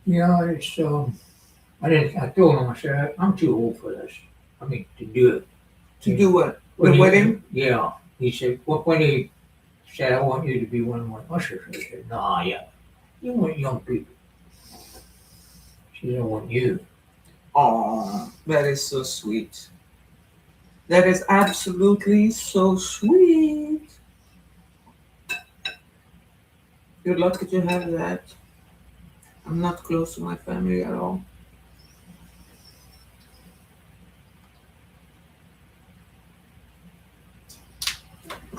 Yeah, it's I told him, I said, I'm too old for this. I mean, to do it. To do what? When The he- wedding? Yeah. He said, well, when he said, I want you to be one of my ushers, I said, nah, yeah. You want young people. She said, I want you. Oh, that is so sweet. That is absolutely so sweet. You're lucky to have that. I'm not close to my family at all.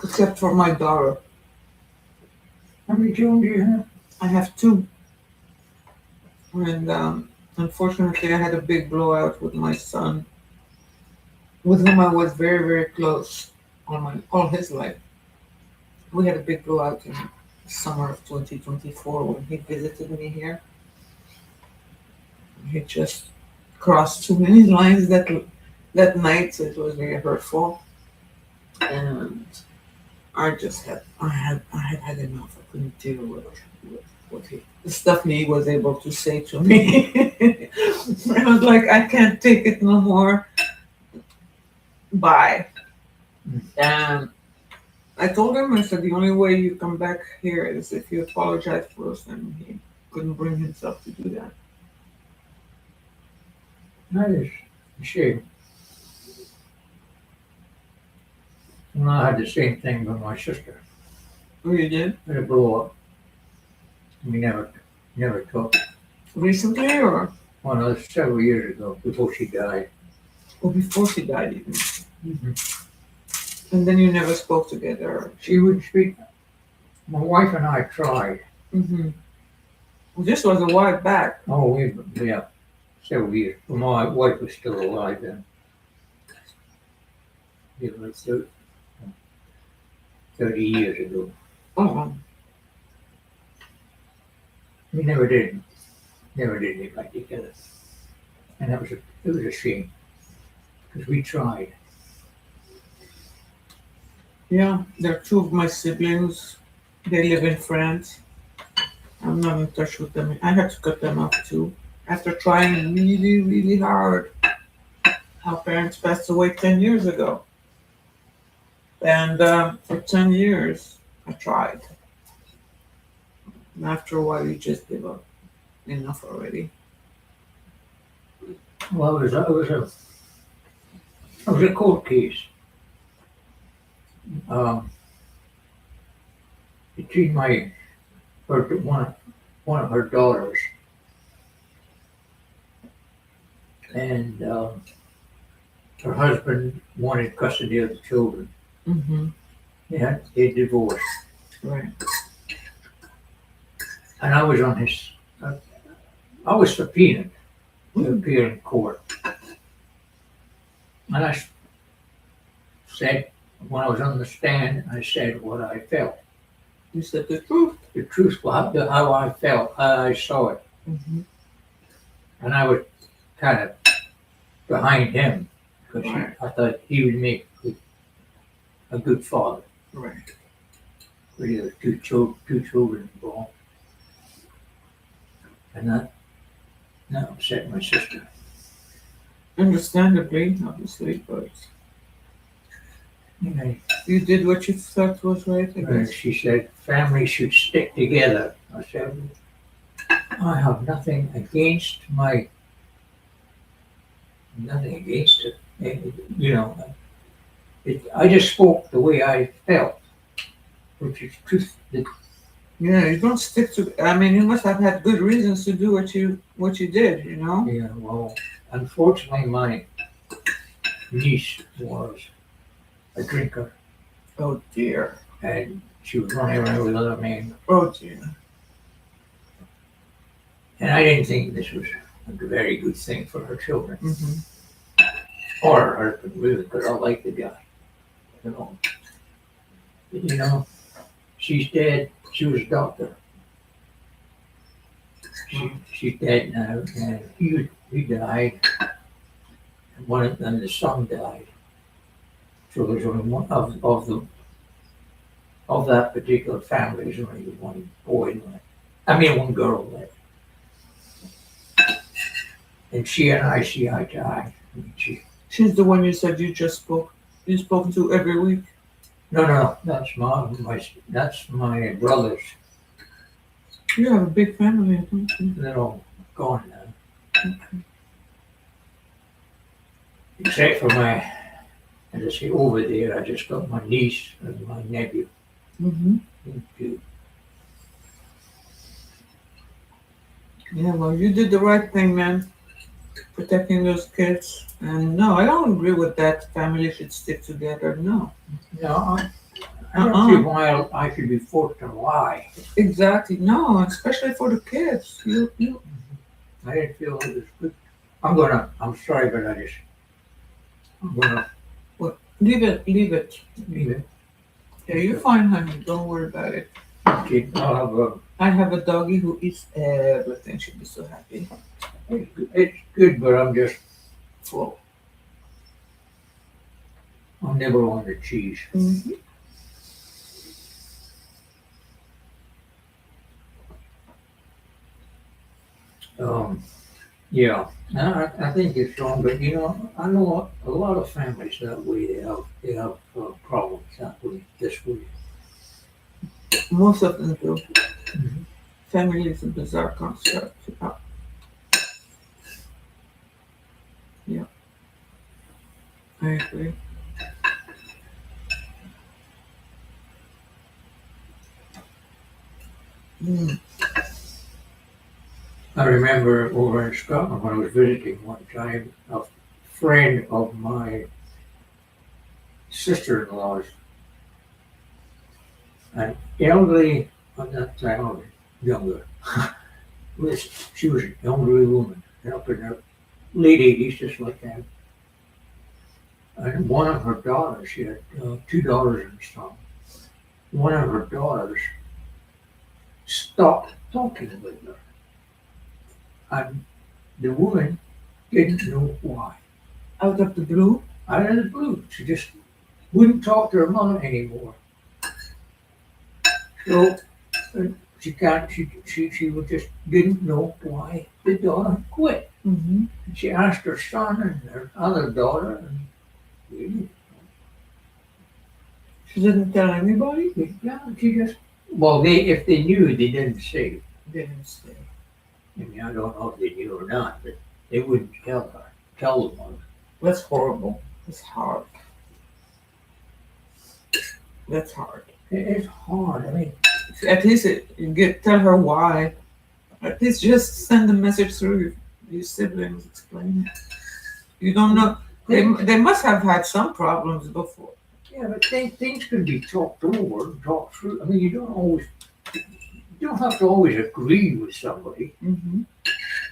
Except for my daughter. How many children do you have? I have two. And unfortunately, I had a big blowout with my son, with whom I was very, very close all his life. We had a big blowout in the summer of 2024 when he visited me here. He just crossed too many lines that night, so it was very hurtful. And I had enough. I couldn't deal with what the stuff he was able to say to me. I was like, I can't take it no more. Bye. And I told him, I said, the only way you come back here is if you apologize first, and he couldn't bring himself to do that. That is a shame. And I had the same thing with my sister. Oh, you did? Had a blow up. We never talked. Recently, or Well, no, several years ago, before she died. before she died even? And then you never spoke together. She would speak. My wife and I tried. Mm-hmm. This was a while back. Oh, yeah, several years. Well, my wife was still alive then. It was 30 years ago. Oh, We never did get back together. And it was a shame. Because we tried. yeah. They're two of my siblings. They live in France. I'm not in touch with them. I had to cut them off too. After trying really, really hard. Our parents passed away 10 years ago. And for 10 years, I tried. And after a while, you just give up. Enough already. Well, it was a court case. Between one of her daughters and her husband wanted custody of the children. Mm-hmm. They divorced. Right. And I was on his, I was subpoenaed to appear in court. And I said, when I was on the stand, I said what I felt. You said the truth. The truth, how I felt, how I saw it. Mm-hmm. And I was kind of behind him because Right. I thought he would make a good father. Right. But he had two children involved. And that upset my sister. Understandably, obviously, but And you did what you felt was right, I guess. she said, families should stick together. I said, I have nothing against it. And, you know, I just spoke the way I felt, which is truth. Yeah, you don't stick to. I mean, you must have had good reasons to do what you did. You know. Yeah, well, unfortunately, my niece was a drinker, Oh dear. and she was running around with other men. Oh dear. And I didn't think this was a very good thing for her children. Mm-hmm. Or her husband, really, because I like the guy. You know. But, you know, she's dead. She was a doctor. She's dead now, and he died. And one of them, the son died. So there's only one of that particular family. There's only one boy left. I mean, one girl left. And she and I see eye to eye. I mean, She's the one you said you spoke to every week. No, that's my brother's. You have a big family, don't you? They're all gone now. Okay. Except for as I say, over there, I just got my niece and my nephew. Mm-hmm. Too. Yeah, well, you did the right thing, man. Protecting those kids. And no, I don't agree with that. Family should stick together. No. No, I don't see why I should be forced to lie. Exactly. No, especially for the kids. You. I didn't feel it was good. I'm sorry, but I'm gonna Leave it. leave it. Yeah, you're fine, honey. Don't worry about it. Okay, I have a doggy who eats everything. She'll be so happy. it's good, but I'm just Full. I'm never on the cheese. Mm-hmm. Yeah, I think it's wrong, but you know, I know a lot of families that way. They have problems that way, this way. Most of them do. Mhm. Family is a bizarre concept. Yeah. I agree. Mm. I remember over in Scotland when I was visiting one time, a friend of my sister-in-law's, an elderly, at that time I was younger, she was an elderly woman, up in her late 80s, just like that. And one of her daughters, she had 2 daughters and son. One of her daughters stopped talking with her. And the woman didn't know why. Out of the blue? Out of the blue. She just wouldn't talk to her mother anymore. So she would just didn't know why the daughter quit. Mm-hmm. And she asked her son and her other daughter, and She didn't tell anybody? Yeah, she just, well, if they knew, they didn't say. Didn't say. I mean, I don't know if they knew or not, but they wouldn't tell them. That's horrible. That's hard. That's hard. It's hard. I mean, At least tell her why. At least just send a message through your siblings, explain it. You don't know. They must have had some problems before. yeah, but things can be talked over and talked through. I mean, you don't have to always agree with somebody. Mm-hmm.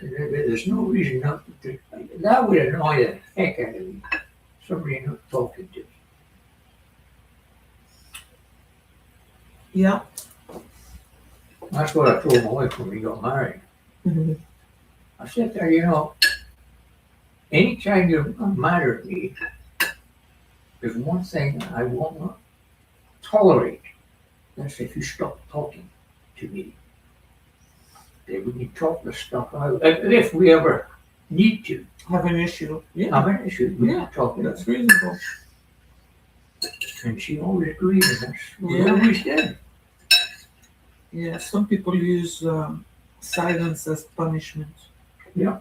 There's no reason not to. That would annoy the heck out of me. Somebody not talking to. Yeah. That's what I told my wife when we got married. Mm-hmm. I said to her, anytime you're mad at me, there's one thing I will not tolerate. That's if you stop talking to me. That we can talk the stuff out. If we ever need to Have an issue. Yeah. have an issue, we Yeah, can talk it out. That's reasonable. And she always agreed, and that's what we Yeah. always did. Yeah. Some people use silence as punishment. Yeah.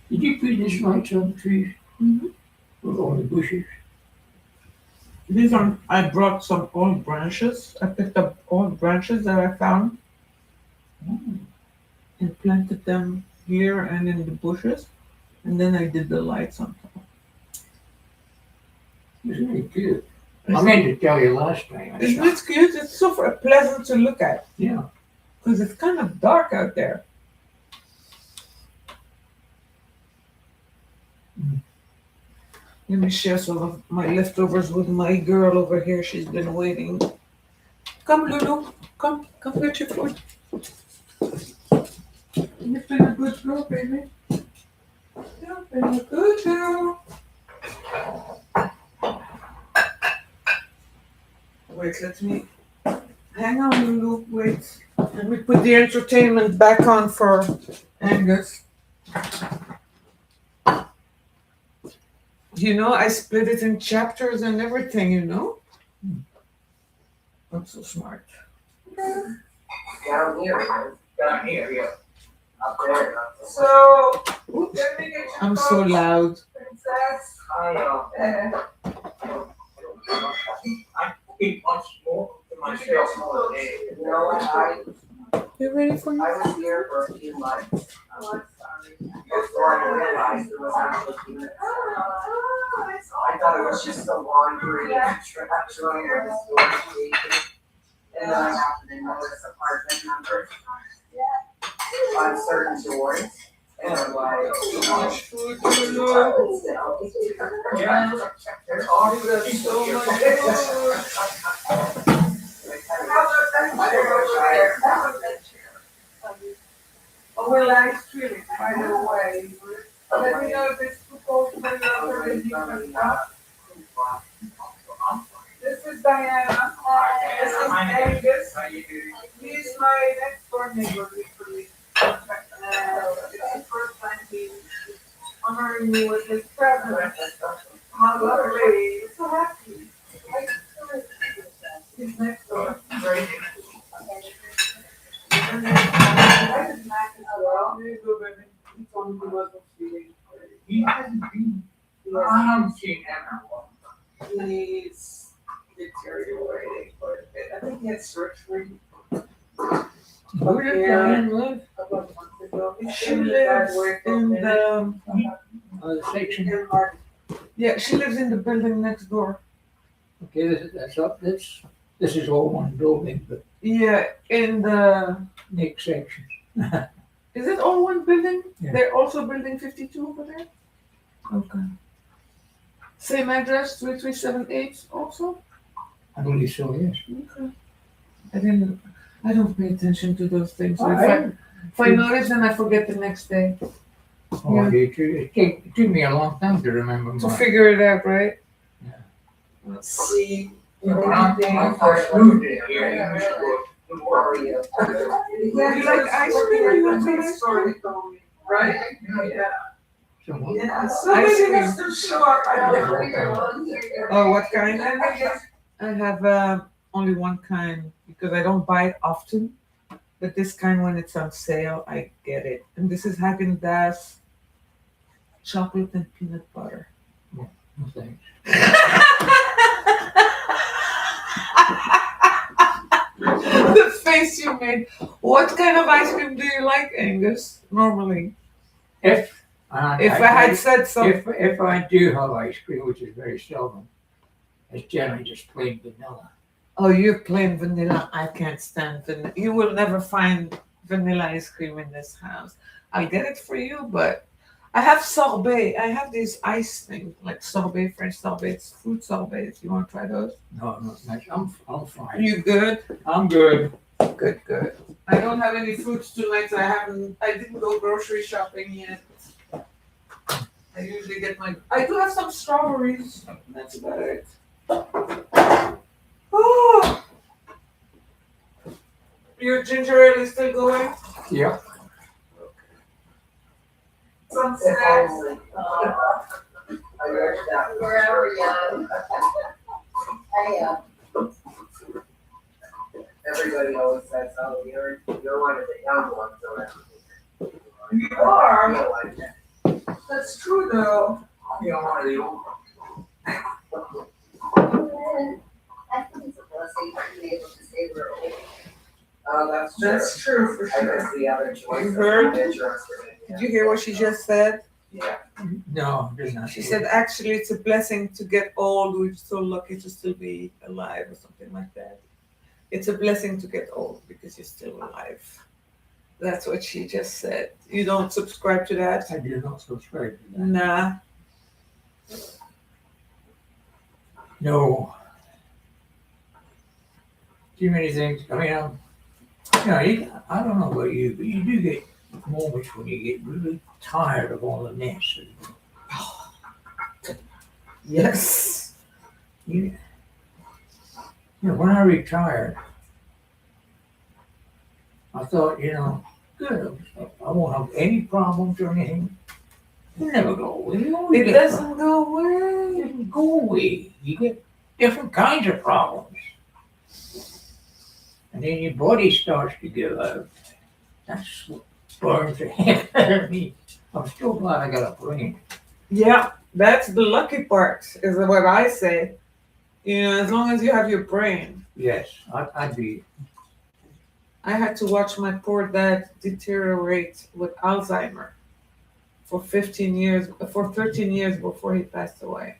Did you put these lights on the trees? Mm-hmm. Or on the bushes? These are. I brought some old branches. I picked up old branches that I found and planted them here and in the bushes, and then I did the lights on top. Isn't it cute? I meant to tell you last time. Isn't it cute? It's so pleasant to look at Yeah. because it's kind of dark out there. Let me share some of my leftovers with my girl over here. She's been waiting. Come, Lulu. Come get your food. You've been a good girl, baby. You've been a good girl. Wait, let me. Hang on, Lulu. Wait. Let me put the entertainment back on for Angus. I split it in chapters and everything, I'm so smart. Down here, man. Down here, yeah. Up there. So, Oops. let me get your I'm so loud. Princess. I know. I eat much more than myself more than You know what, You ready for me? I was here for a few months. Oh, I'm sorry. Before I realized it was actually humans. I thought it was just the laundry trash room or the storage station. And then I happened to notice apartment numbers on certain doors. And I'm like, Food, Lulu. Yeah. There's all You got so much food. Oh, we're live streaming, by the way. Let me know if it's too cold to bring up or anything like that. This is Diana. This is Angus. How you doing? He's my next door neighbor, literally. It's the first time he's honoring me with his presence. How lovely. So happy. He's next door. Very And then I did Mac as well. There you go, baby. He told me he wasn't feeling great. He hasn't been. I haven't seen him in a while. He's deteriorating quite a bit. I think he had surgery Where did Diane live? a couple of months ago. She lives in the The section. yeah. She lives in the building next door. Okay, that's up. This is all one building, but Yeah, in the next section. is it all one building? Yeah. They're also building 52 over there. Okay. Same address, 3378 also. I believe so, yes. Okay. I don't pay attention to those things. So I- if I notice, then I forget the next day Oh, Yeah. it took me a long time to remember to mine. figure it out, right? Yeah. Let's see. When I first moved in here, he used to work. Who are you? You like ice cream? You want some ice cream? Right? Yeah. So Yeah, so Ice maybe cream. that's too short. I don't know. Oh, what kind? I have only one kind because I don't buy it often. But this kind, when it's on sale, I get it. And this is Haagen-Dazs chocolate and peanut butter. no thanks. The face you made. What kind of ice cream do you like, Angus? Normally, If if I had said so. if I do have ice cream, which is very seldom, it's generally just plain vanilla. Oh, you're plain vanilla. I can't stand vanilla. You will never find vanilla ice cream in this house. I'll get it for you, but I have sorbet. I have these ice things like sorbet, French sorbets, fruit sorbets. You want to try those? No, thanks. I'm fine. You good? I'm good. Good. I don't have any fruits tonight. So I didn't go grocery shopping yet. I usually get I do have some strawberries. That's about it. Oh, your ginger ale is still going? Yeah. Some If snacks. only. I wish that was Wherever true. young. Everybody always says, oh, you're one of the young ones around here. You are. I feel like that. That's true though. You're one of the old ones. I think it's a blessing to be able to say we're old. Oh, that's true. That's true for I sure. guess the other choice. You heard? Interesting. Did you hear what she just said? Yeah. No, there's not. She said actually it's a blessing to get old. We're so lucky to still be alive or something like that. It's a blessing to get old because you're still alive. That's what she just said. You don't subscribe to that? I do not subscribe to that. Nah. No. Too many things. I mean, I don't know about you, but you do get moments when you get really tired of all the mess. Yes. You know, when I retired, I thought, good, I won't have any problems or anything. They never go away. You always It get doesn't go away. It doesn't go away. You get different kinds of problems. And then your body starts to give out. That's what burns the heck out of me. I'm still glad I got a brain. Yeah, that's the lucky part, is what I say. As long as you have your brain. Yes, I'd be. I had to watch my poor dad deteriorate with Alzheimer for 13 years before he passed away.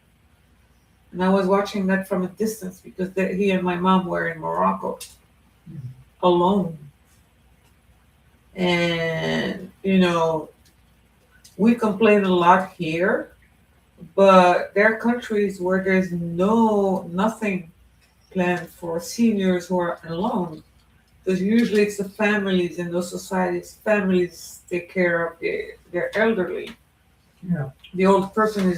And I was watching that from a distance because he and my mom were in Morocco alone. And, we complain a lot here, but there are countries where there's nothing planned for seniors who are alone. Because usually it's the families in those societies, families take care of their elderly. Yeah. The old person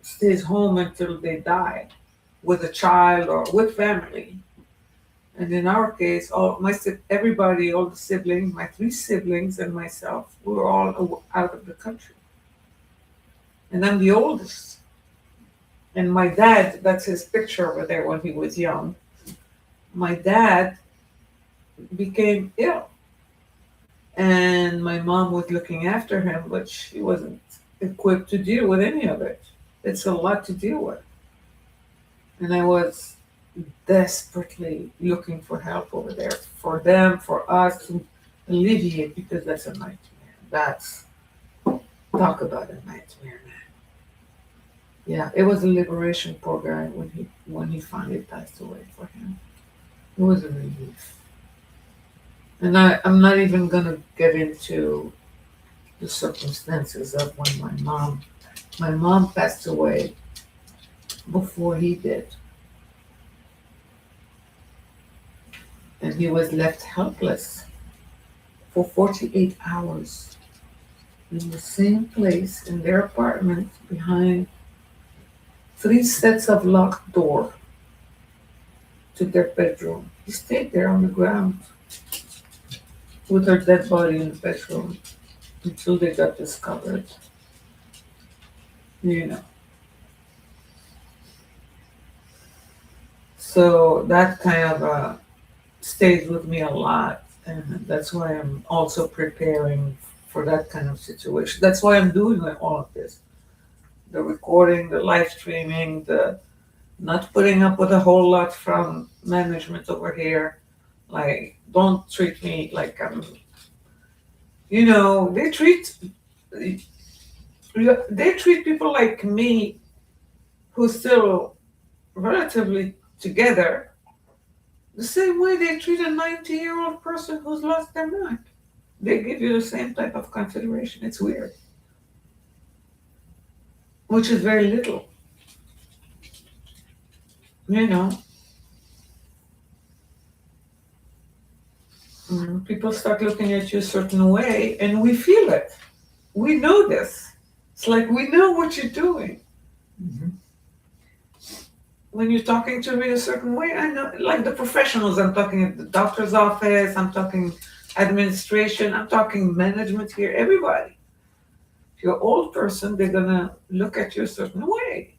stays home until they die with a child or with family. And in our case, all the siblings, my 3 siblings and myself, we were all out of the country. And I'm the oldest. And my dad, that's his picture over there when he was young. My dad became ill. And my mom was looking after him, but she wasn't equipped to deal with any of it. It's a lot to deal with. And I was desperately looking for help over there for them, for us to alleviate, because that's a nightmare. Talk about a nightmare, man. Yeah, it was a liberation program when he finally passed away for him. It was a relief. And I'm not even gonna get into the circumstances of when my mom passed away before he did. And he was left helpless for 48 hours in the same place in their apartment behind 3 sets of locked door to their bedroom. He stayed there on the ground with her dead body in the bedroom until they got discovered. you know. So that kind of stays with me a lot, and that's why I'm also preparing for that kind of situation. That's why I'm doing all of this: the recording, the live streaming, the not putting up with a whole lot from management over here. Like, don't treat me like I'm. They treat people like me who's still relatively together the same way they treat a 90-year-old person who's lost their mind. They give you the same type of consideration. It's weird, which is very little. You know, People start looking at you a certain way, and we feel it. We know this. It's like we know what you're doing. Mhm. When you're talking to me a certain way, I know, like the professionals, I'm talking at the doctor's office, I'm talking administration, I'm talking management here, everybody. If you're an old person, they're gonna look at you a certain way.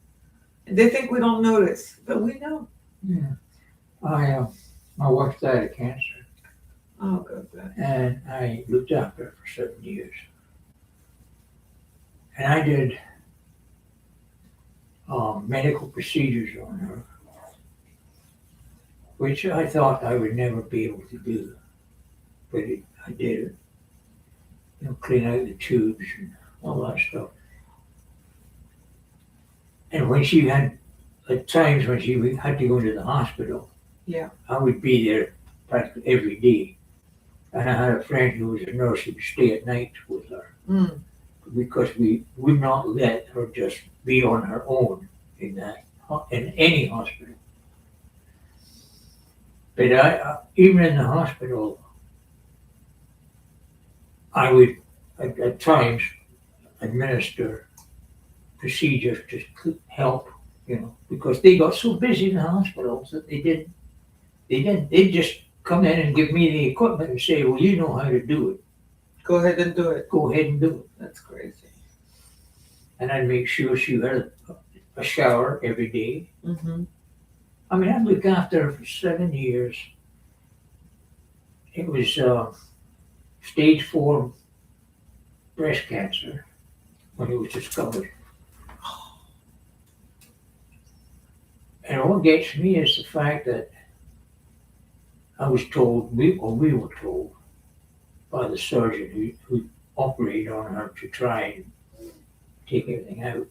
And they think we don't notice, but we know. Yeah. My wife died of cancer, Oh, God bless. and I looked after her for 7 years. And I did medical procedures on her, which I thought I would never be able to do, but I did it. Clean out the tubes and all that stuff. And when she had, at times when she had to go into the hospital, Yeah. I would be there practically every day. And I had a friend who was a nurse who would stay at night with her Mm. because we would not let her just be on her own in any hospital. But even in the hospital, I would at times administer procedures to help, because they got so busy in the hospitals that they'd just come in and give me the equipment and say, well, you know how to do it. Go ahead and do it. Go ahead and do it. That's crazy. And I'd make sure she had a shower every day. Mm-hmm. I mean, I'd look after her for 7 years. It was stage 4 breast cancer when it was discovered. And what gets me is the fact that I was told, we were told by the surgeon who operated on her to try and take everything out.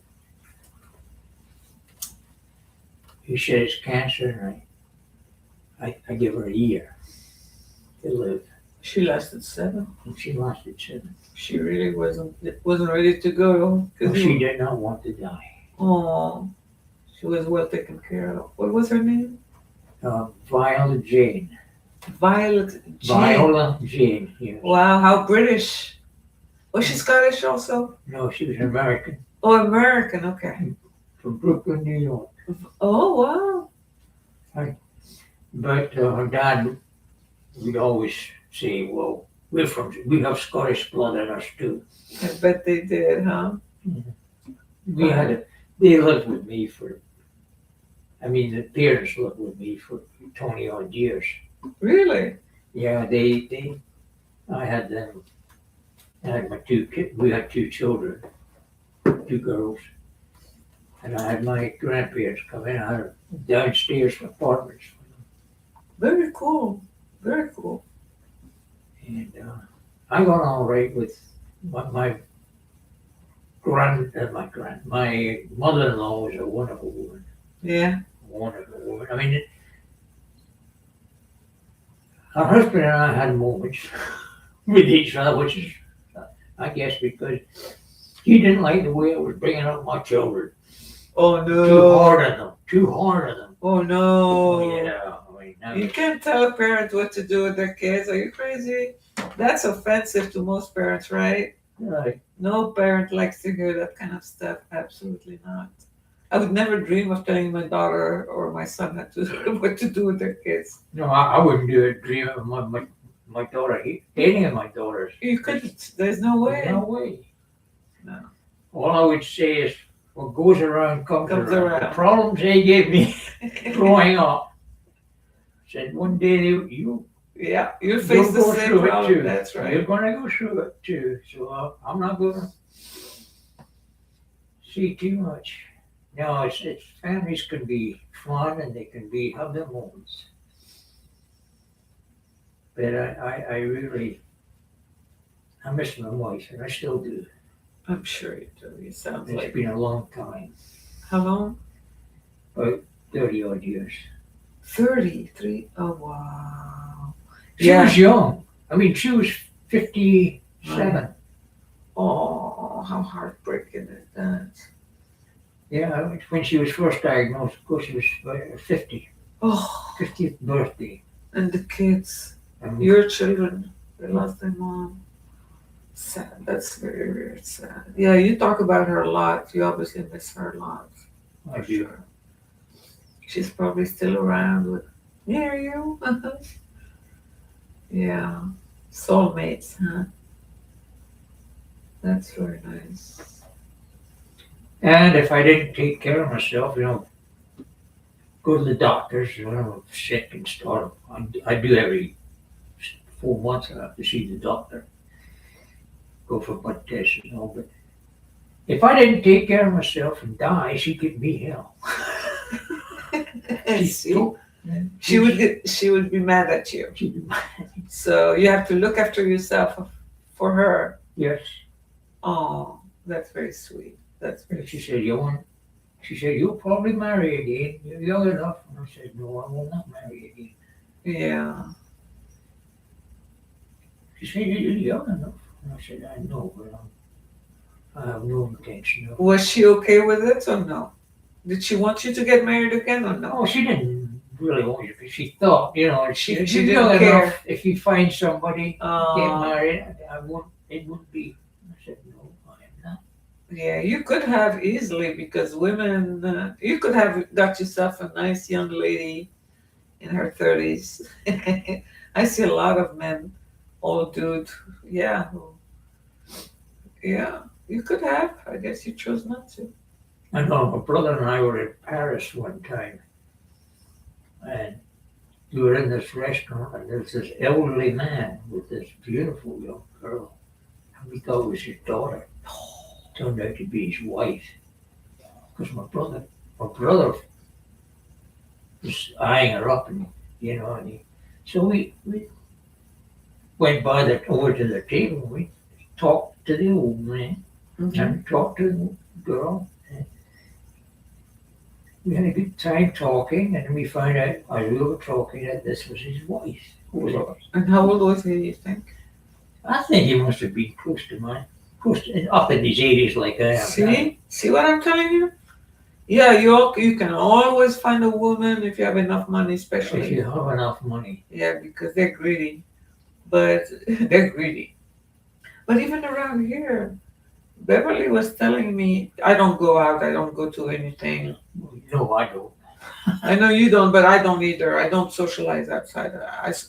He said it's cancer, and I give her a year to live. She lasted 7. And she lasted 7. She really wasn't ready to go. She did not want to die. Oh, she was well taken care of. What was her name? Viola Jane. Violet Jane. Viola Jane, yes. Wow, how British. Was she Scottish also? No, she was American. Oh, American, okay. From Brooklyn, New York. Oh, wow. But her dad would always say, well, we have Scottish blood in us too. I bet they did, huh? They lived with me the parents lived with me for 20 odd years. Really? Yeah, I had them. I had my 2 kids. We had 2 children, 2 girls. And I had my grandparents come in. I had downstairs apartments for them. Very cool. Very cool. And I got all right with my mother-in-law was a wonderful woman. Yeah. Wonderful woman. I mean, her husband and I had moments with each other, which is, I guess, because he didn't like the way I was bringing up my children. Oh, no. Too hard on them. Oh, no. Yeah. You can't tell a parent what to do with their kids. Are you crazy? That's offensive to most parents, right? Right. No parent likes to hear that kind of stuff. Absolutely not. I would never dream of telling my daughter or my son what to do with their kids. No, I wouldn't do it. Dream of my daughter, any of my daughters. You couldn't. There's no way. No way. No. All I would say is, What goes around comes Comes around. around. The problems they gave me growing up. Said one day you Yeah, you you'll face the go same through it problem. too. That's You're right. gonna go through it too. So I'm not gonna see too much. No, it's families can be fun and they can be have their moments. But I really I miss my wife and I still do. I'm sure you do. It sounds It's like been a long time, how long? 30 odd years. 33. Oh wow. She was young. I mean, she was 57. Oh, how heartbreaking is that? Yeah, when she was first diagnosed, of course, she was 50, Oh, 50th birthday. and the kids, And your children, they lost their mom. Sad. That's very, very sad. Yeah, you talk about her a lot. You obviously miss her a lot. I For do. sure. She's probably still around with near you. Yeah. Soulmates, huh? That's very nice. And if I didn't take care of myself, go to the doctors when I'm sick and stuff. I do every 4 months. I have to see the doctor, go for blood tests and all. But if I didn't take care of myself and die, she'd give me hell. She would be mad at you. She'd be mad. So you have to look after yourself for her. Yes. Oh, that's very sweet. That's very She sweet. said, you'll probably marry again. You're young enough. And I said, no, I will not marry again. Yeah. She said, you're young enough. And I said, I know, but I have no intention of. Was she okay with it or no? Did she want you to get married again or no? No, she didn't really want you, but she thought, She you're didn't young care. enough. If you find somebody, get Uh, married, it wouldn't be. I said, no, I am not. yeah, you could have easily because women, you could have got yourself a nice young lady in her 30s. I see a lot of men, old dude, yeah, yeah, you could have. I guess you chose not to. I know my brother and I were in Paris one time, and we were in this restaurant, and there's this elderly man with this beautiful young girl, and we thought it was his daughter. Turned out to be his wife, because my brother was eyeing her up, and so we went over to the table, and we talked to the old man, and talked to the girl. We had a good time talking, and we found out as we were talking that this was his wife. And how old was he, you think? I think he must have been close to up in his 80s like I am. See what I'm telling you? Yeah, you can always find a woman if you have enough money, If especially. you have enough money. Yeah, because they're greedy. But they're greedy. But even around here, Beverly was telling me, I don't go out, I don't go to anything. No, I don't. I know you don't, but I don't either. I don't socialize outside.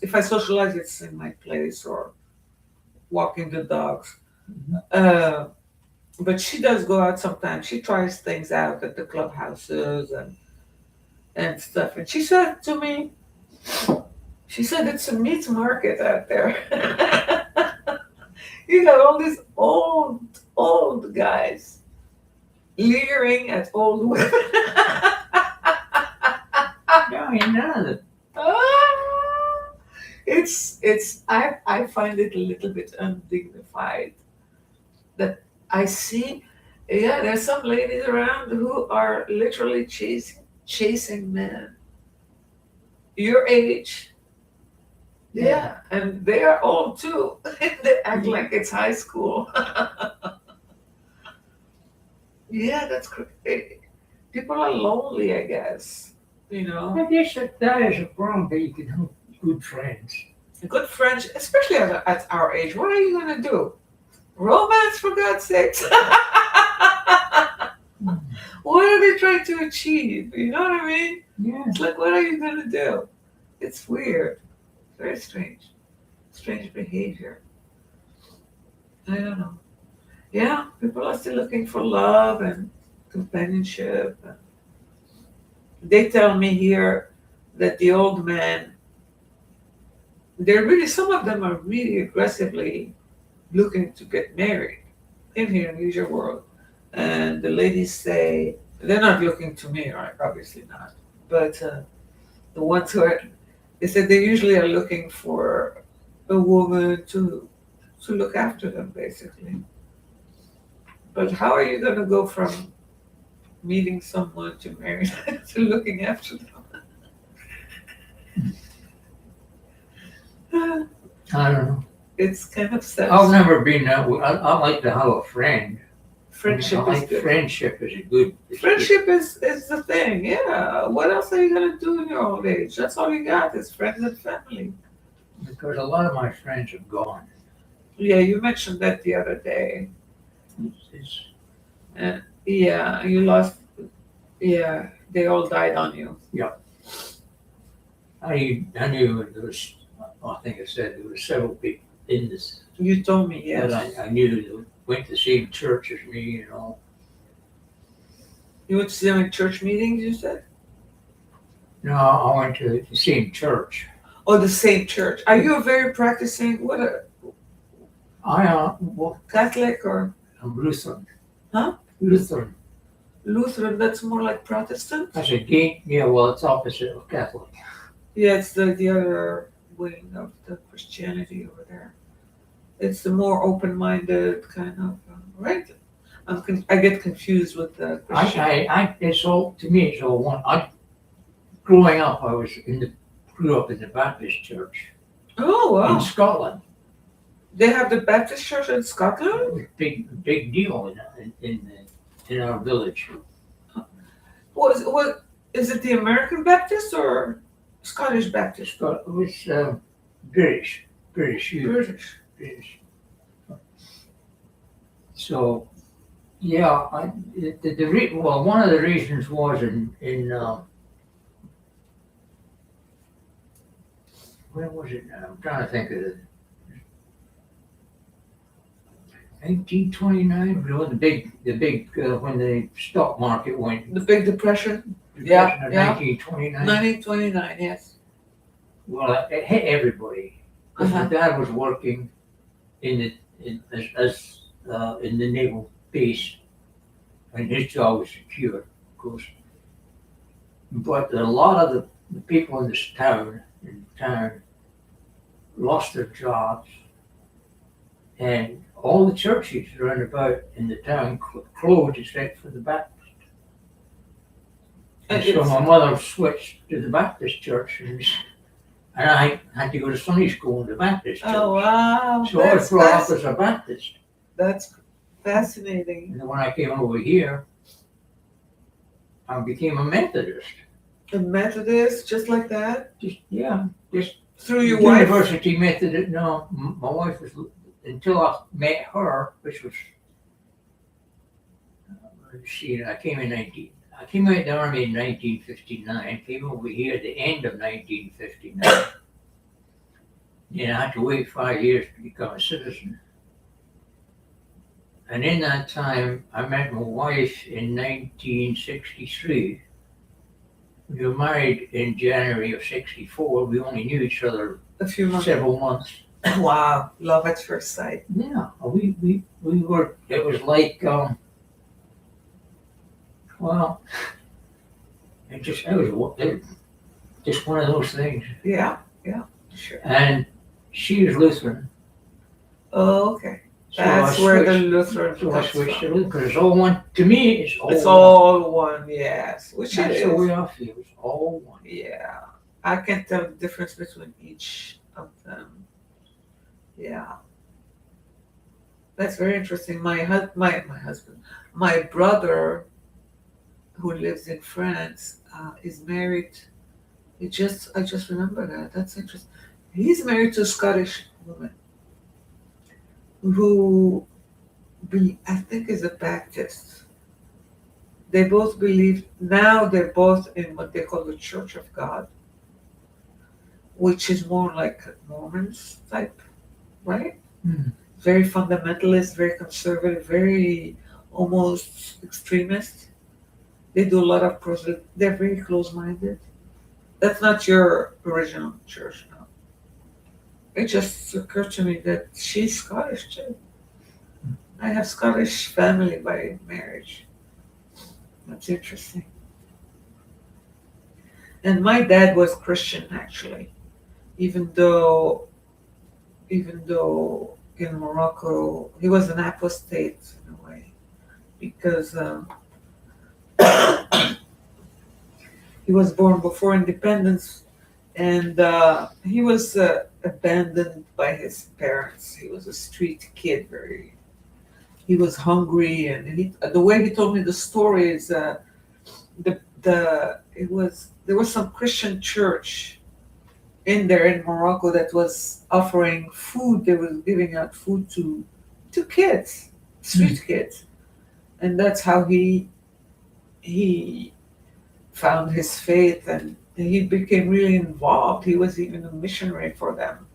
If I socialize, it's in my place or walking the dogs. But she does go out sometimes. She tries things out at the clubhouses and stuff. And she said to me, it's a meat market out there. You got all these old guys leering at old women. No, you're none of it. I find it a little bit undignified that I see, yeah, there's some ladies around who are literally chasing men your age. Yeah, and they are old too. They act like it's high school. Yeah, that's crazy. People are lonely, I guess. I guess that is a problem, but you can have good friends. Good friends, especially at our age. What are you gonna do? Romance, for God's sakes. What are they trying to achieve? You know what I mean? Yeah. It's like, what are you gonna do? It's weird. Very strange. Strange behavior. I don't know. Yeah, people are still looking for love and companionship. They tell me here that the old men, some of them are really aggressively looking to get married in here in Leisure World. And the ladies say, they're not looking to me, right? Obviously not. But the ones who are, they said they usually are looking for a woman to look after them, basically. But how are you going to go from meeting someone to marry to looking after them? I don't know. It's kind of sad. I've never been that way. I like to have a friend. Friendship I is like good. friendship is a good. Friendship is the thing, yeah. What else are you gonna do in your old age? That's all you got is friends and family. Because a lot of my friends have gone. Yeah, you mentioned that the other day. It's, Yeah, you lost. Yeah, they all died on you. I knew there was, I think I said there were several people in this You told me, yes. that I knew that went to the same church as me, you know. You went to see them in church meetings, you said? No, I went to the same church. Oh, the same church. Are you a very practicing, Well, Catholic or I'm Lutheran. Huh? Lutheran. Lutheran? That's more like Protestant? I said, yeah, well, it's opposite of Catholic. Yeah, it's the other wing of the Christianity over there. It's the more open-minded kind of, right? I get confused with the Christian. It's all, to me, it's all one. Growing up, grew up in the Baptist church Oh, in wow. Scotland. They have the Baptist church in Scotland? It was a big deal in our village. What is it, the American Baptist or Scottish Baptist? It was British. British. So, yeah, one of the reasons was in where was it now? I'm trying to think of it. 1829, the big when the stock market went. The Big Depression? Depression of yeah. 1929. 1929, yes. Well, it hit everybody. Because my dad was working in the naval base, and his job was secure, of course. But a lot of the people in this town lost their jobs, and all the churches around about in the town closed except for the Baptist. And so my mother switched to the Baptist church, and I had to go to Sunday school in the Baptist church. Oh, wow. So I was brought up as a Baptist. That's fascinating. And then when I came over here, I became a Methodist. A Methodist, just like that? Just Through your wife? University Methodist. No, my wife was, until I met her, which was, I came out of the Army in 1959, came over here at the end of 1959. And I had to wait 5 years to become a citizen. And in that time, I met my wife in 1963. We were married in January of 64. We only knew each other A few months. several months. Wow. Love at first sight. Yeah, we were, it was like, well, it was just one of those things. Yeah, sure. And she was Lutheran. Oh, okay. So That's I where the switched- Lutheran So I comes switched to from. Lutheran. It's all one. To me, it's all It's one. all one, yes. Which it That's the is. way I feel. It's all one. Yeah. I can't tell the difference between each of them. Yeah. That's very interesting. My husband, my brother, who lives in France, is married. I just remember that. That's interesting. He's married to a Scottish woman who I think is a Baptist. They both believe, now they're both in what they call the Church of God, which is more like Mormons type, right? Mhm. Very fundamentalist, very conservative, very almost extremist. They do a lot of proselytizing. They're very close-minded. That's not your original church, no. It just occurred to me that she's Scottish too. I have Scottish family by marriage. That's interesting. And my dad was Christian actually, even though in Morocco he was an apostate in a way, because he was born before independence, and he was abandoned by his parents. He was a street kid, he was hungry, and the way he told me the story is there was some Christian church in there in Morocco that was offering food. They were giving out food to kids, street kids, and that's how he found his faith, and he became really involved. He was even a missionary for them,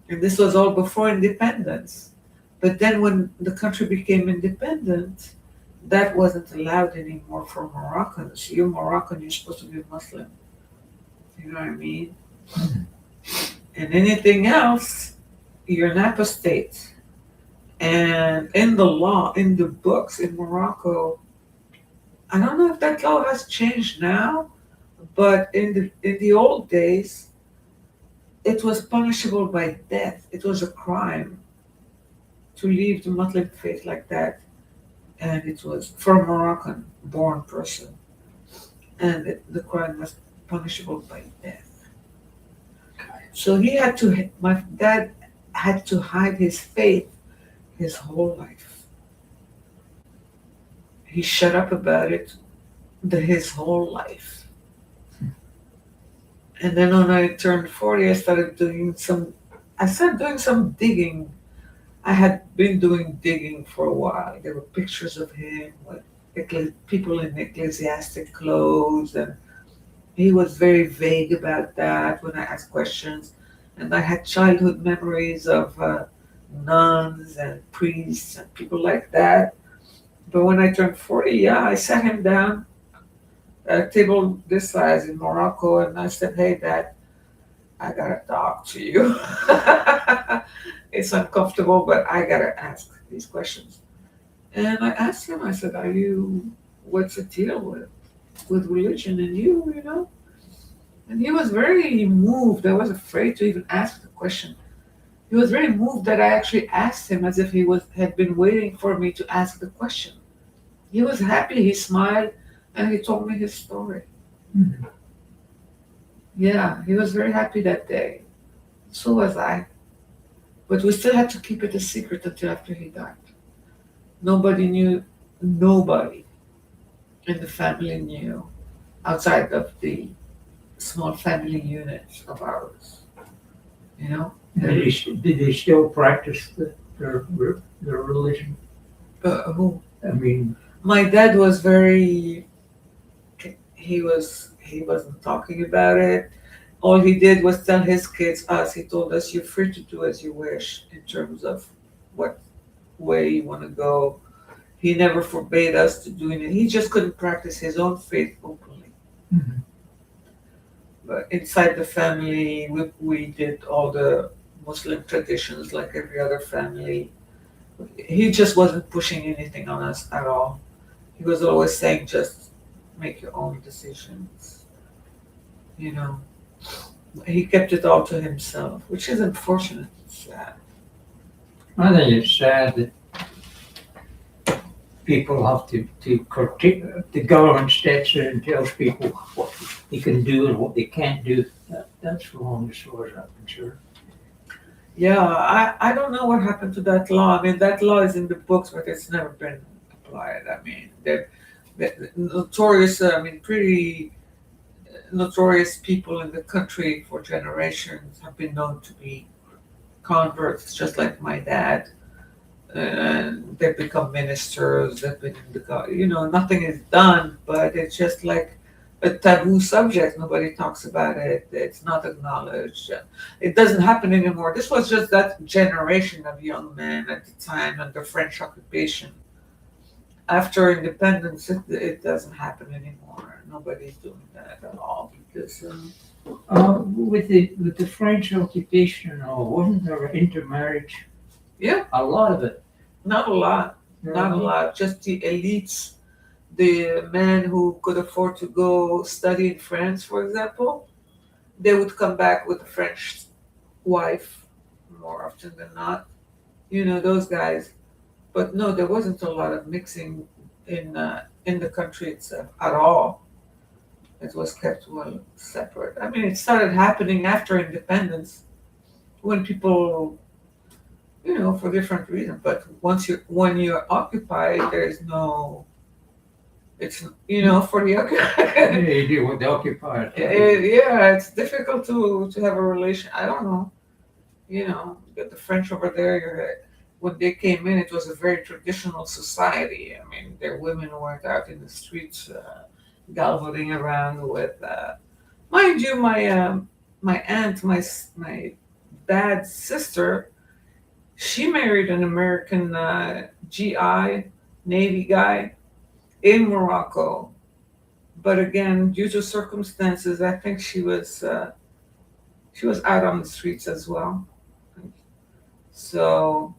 and this was all before independence. But then when the country became independent, that wasn't allowed anymore for Moroccans. You're Moroccan, you're supposed to be Muslim. You know what I mean? And anything else, you're an apostate. And in the law, in the books in Morocco, I don't know if that law has changed now, but in the old days, it was punishable by death. It was a crime to leave the Muslim faith like that. And it was for a Moroccan born person. And the crime was punishable by death. So my dad had to hide his faith his whole life. He shut up about it his whole life. And then when I turned 40, I started doing some digging. I had been doing digging for a while. There were pictures of him with people in ecclesiastic clothes, and he was very vague about that when I asked questions. And I had childhood memories of nuns and priests and people like that. But when I turned 40, yeah, I sat him down at a table this size in Morocco, and I said, "Hey, Dad, I gotta talk to you." It's uncomfortable, but I gotta ask these questions. And I asked him, I said, what's the deal with religion and you know? And he was very moved. I was afraid to even ask the question. He was very moved that I actually asked him as if he had been waiting for me to ask the question. He was happy, he smiled, and he told me his story. Mhm. Yeah, he was very happy that day. So was I. But we still had to keep it a secret until after he died. Nobody in the family knew, outside of the small family units of ours. You know? Did they still practice their religion? Who? I mean, My dad was he wasn't talking about it. All he did was tell his kids, he told us, "You're free to do as you wish in terms of what way you want to go." He never forbade us to do anything. He just couldn't practice his own faith openly. Mhm. But inside the family, we did all the Muslim traditions like every other family. He just wasn't pushing anything on us at all. He was always saying, just make your own decisions. You know, he kept it all to himself, which is unfortunate. It's sad. I think it's sad that people have to critique, the government steps in and tells people what they can do and what they can't do. That's wrong as far as I'm concerned. Yeah, I don't know what happened to that law. I mean, that law is in the books, but it's never been applied. I mean, they're notorious, pretty notorious people in the country for generations have been known to be converts, just like my dad. And they've become ministers, they've been in the, nothing is done, but it's just like a taboo subject. Nobody talks about it. It's not acknowledged. It doesn't happen anymore. This was just that generation of young men at the time under French occupation. After independence, it doesn't happen anymore. Nobody's doing that at all because With the French occupation, wasn't there intermarriage? Yeah. A lot of it. not a lot, not a lot. Just the elites, the men who could afford to go study in France, for example, they would come back with a French wife more often than not. You know those guys. But no, there wasn't a lot of mixing in the country itself at all. It was kept well separate. I mean, it started happening after independence when people, for different reasons. But when you're occupied, there's no. It's for the Yeah, occupied. you do with the occupied. Yeah, it's difficult to have a relation. I don't know. The French over there, when they came in, it was a very traditional society. I mean, their women weren't out in the streets gallivanting around with, mind you, my aunt, my dad's sister, she married an American GI Navy guy in Morocco. But again, due to circumstances, I think she was out on the streets as well. So,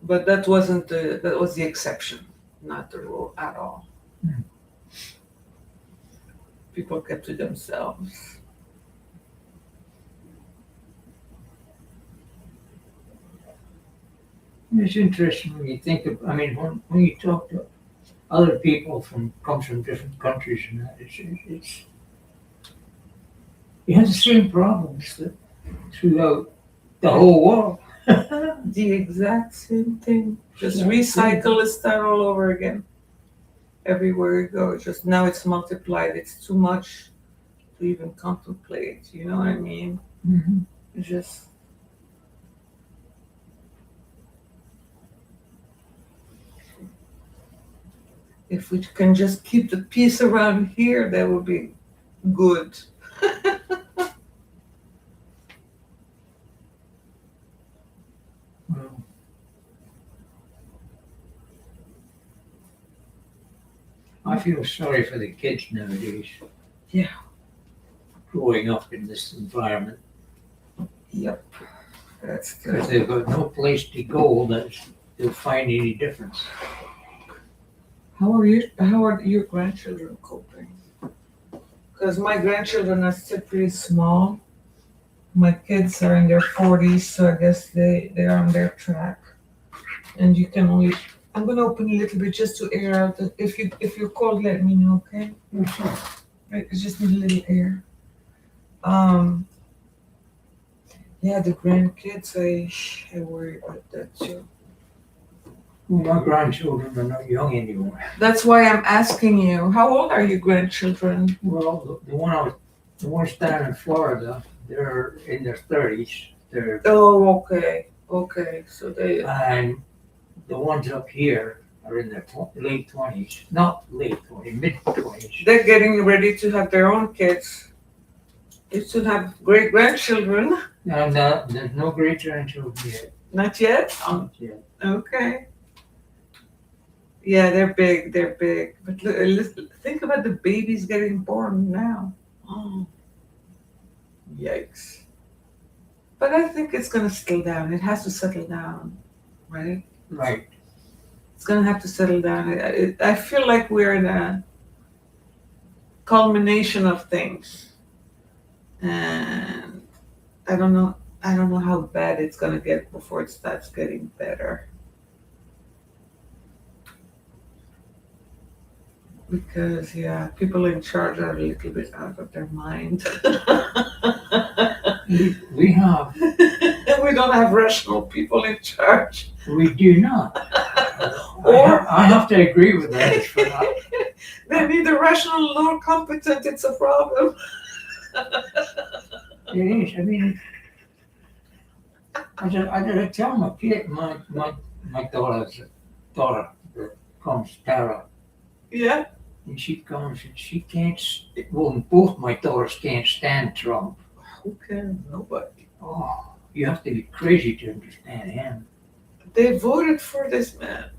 but that was the exception, not the rule at all. Hmm. People kept to themselves. It's interesting when you think of, I mean, when you talk to other people comes from different countries and that, it's you have the same problems throughout the whole world. The exact same thing. Just recycle and start all over again. Everywhere you go. Just now it's multiplied. It's too much to even contemplate. You know what I mean? Mhm. It's just. If we can just keep the peace around here, that would be good. Well, I feel sorry for the kids nowadays. Yeah. Growing up in this environment. Yep. That's Because good. they've got no place to go that they'll find any difference. How are your grandchildren coping? Because my grandchildren are still pretty small. My kids are in their 40s, so I guess they're on their track. And you can only. I'm gonna open a little bit just to air out. If you're cold, let me know, okay? Right, I just need a little air. Yeah, the grandkids, I worry about that too. Well, my grandchildren are not young anymore. That's why I'm asking you. How old are your grandchildren? Well, the ones down in Florida, they're in their 30s. Oh, okay. So And the ones up here are in their late 20s. Not late 20s, mid 20s. they're getting ready to have their own kids. They should have great grandchildren. And there's no great grandchildren yet. Not yet. Not yet. Okay. Yeah, they're big. But listen, think about the babies getting born now. Oh, yikes. But I think it's gonna settle down. It has to settle down, right? Right. It's gonna have to settle down. I feel like we're in a culmination of things, and I don't know how bad it's gonna get before it starts getting better. Because people in charge are a little bit out of their mind. We have. We don't have rational people in charge. We do not. I have to agree with that. For that. They're neither rational nor competent. It's a problem. It is. I mean, I gotta tell my kid, my daughter that comes, Tara, Yeah. and she comes and she can't. Well, both my daughters can't stand Trump. Who can? Nobody. Oh, you have to be crazy to understand him. They voted for this man.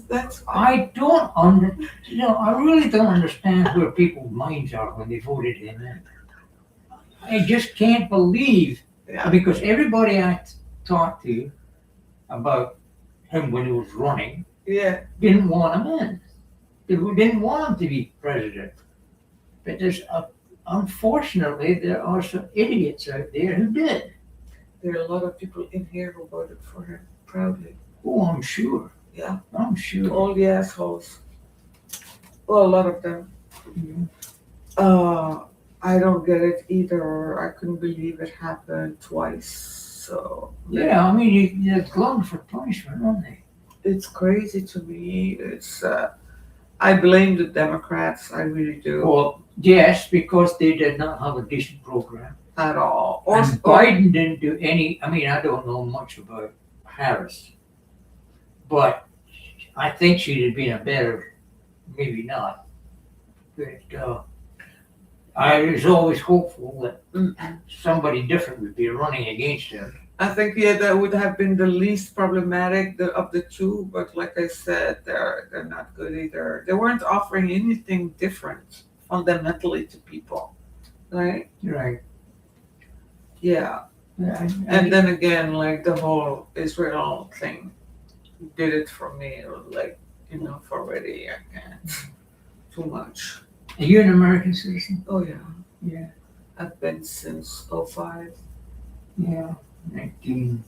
That's I really don't understand where people's minds are when they voted him in. I just can't believe, yeah. because everybody I talked to about him when he was running Yeah. didn't want him in. They didn't want him to be president. But unfortunately, there are some idiots out there who did. There are a lot of people in here who voted for him proudly. Oh, I'm sure. Yeah. I'm sure. All the assholes. Well, a lot of them. I don't get it either. I couldn't believe it happened twice. So Yeah, I mean, they're glutton for punishment, aren't they? it's crazy to me. It's I blame the Democrats. I really do. Well, yes, because they did not have a decent program. At all. And Biden didn't do any. I mean, I don't know much about Harris, but I think she'd have been a better, maybe not. But I was always hopeful that somebody different would be running against him. I think that would have been the least problematic of the two, but like I said, they're not good either. They weren't offering anything different fundamentally to people, right? Right. Yeah. Yeah, And then again, like the whole Israel thing did it for me. It was like, enough already. I can't. Too much. Are you an American citizen? Oh yeah. Yeah. I've been since 05. Yeah. 19.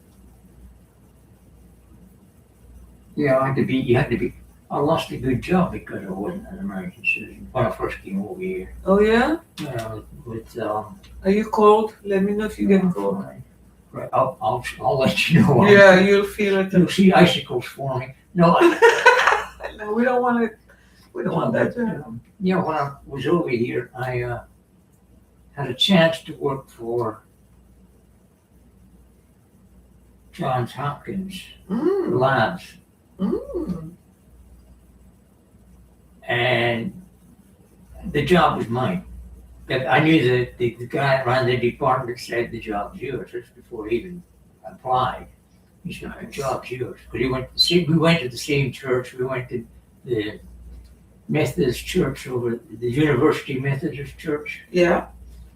Yeah, you had to be. I lost a good job because I wasn't an American citizen when I first came over here. Oh yeah? With Are you cold? Let me know if you get cold. Right, I'll let you know. Yeah, you'll feel it. You'll see icicles forming. No, No, we don't want it. We don't want that to happen. you know, when I was over here, I had a chance to work for Johns Hopkins Mm. Labs, Mm. and the job was mine. But I knew that the guy that ran the department said the job's yours. That's before he even applied. He said the job's yours. Because we went to the same church. We went to the Methodist church over the University Methodist Church. Yeah.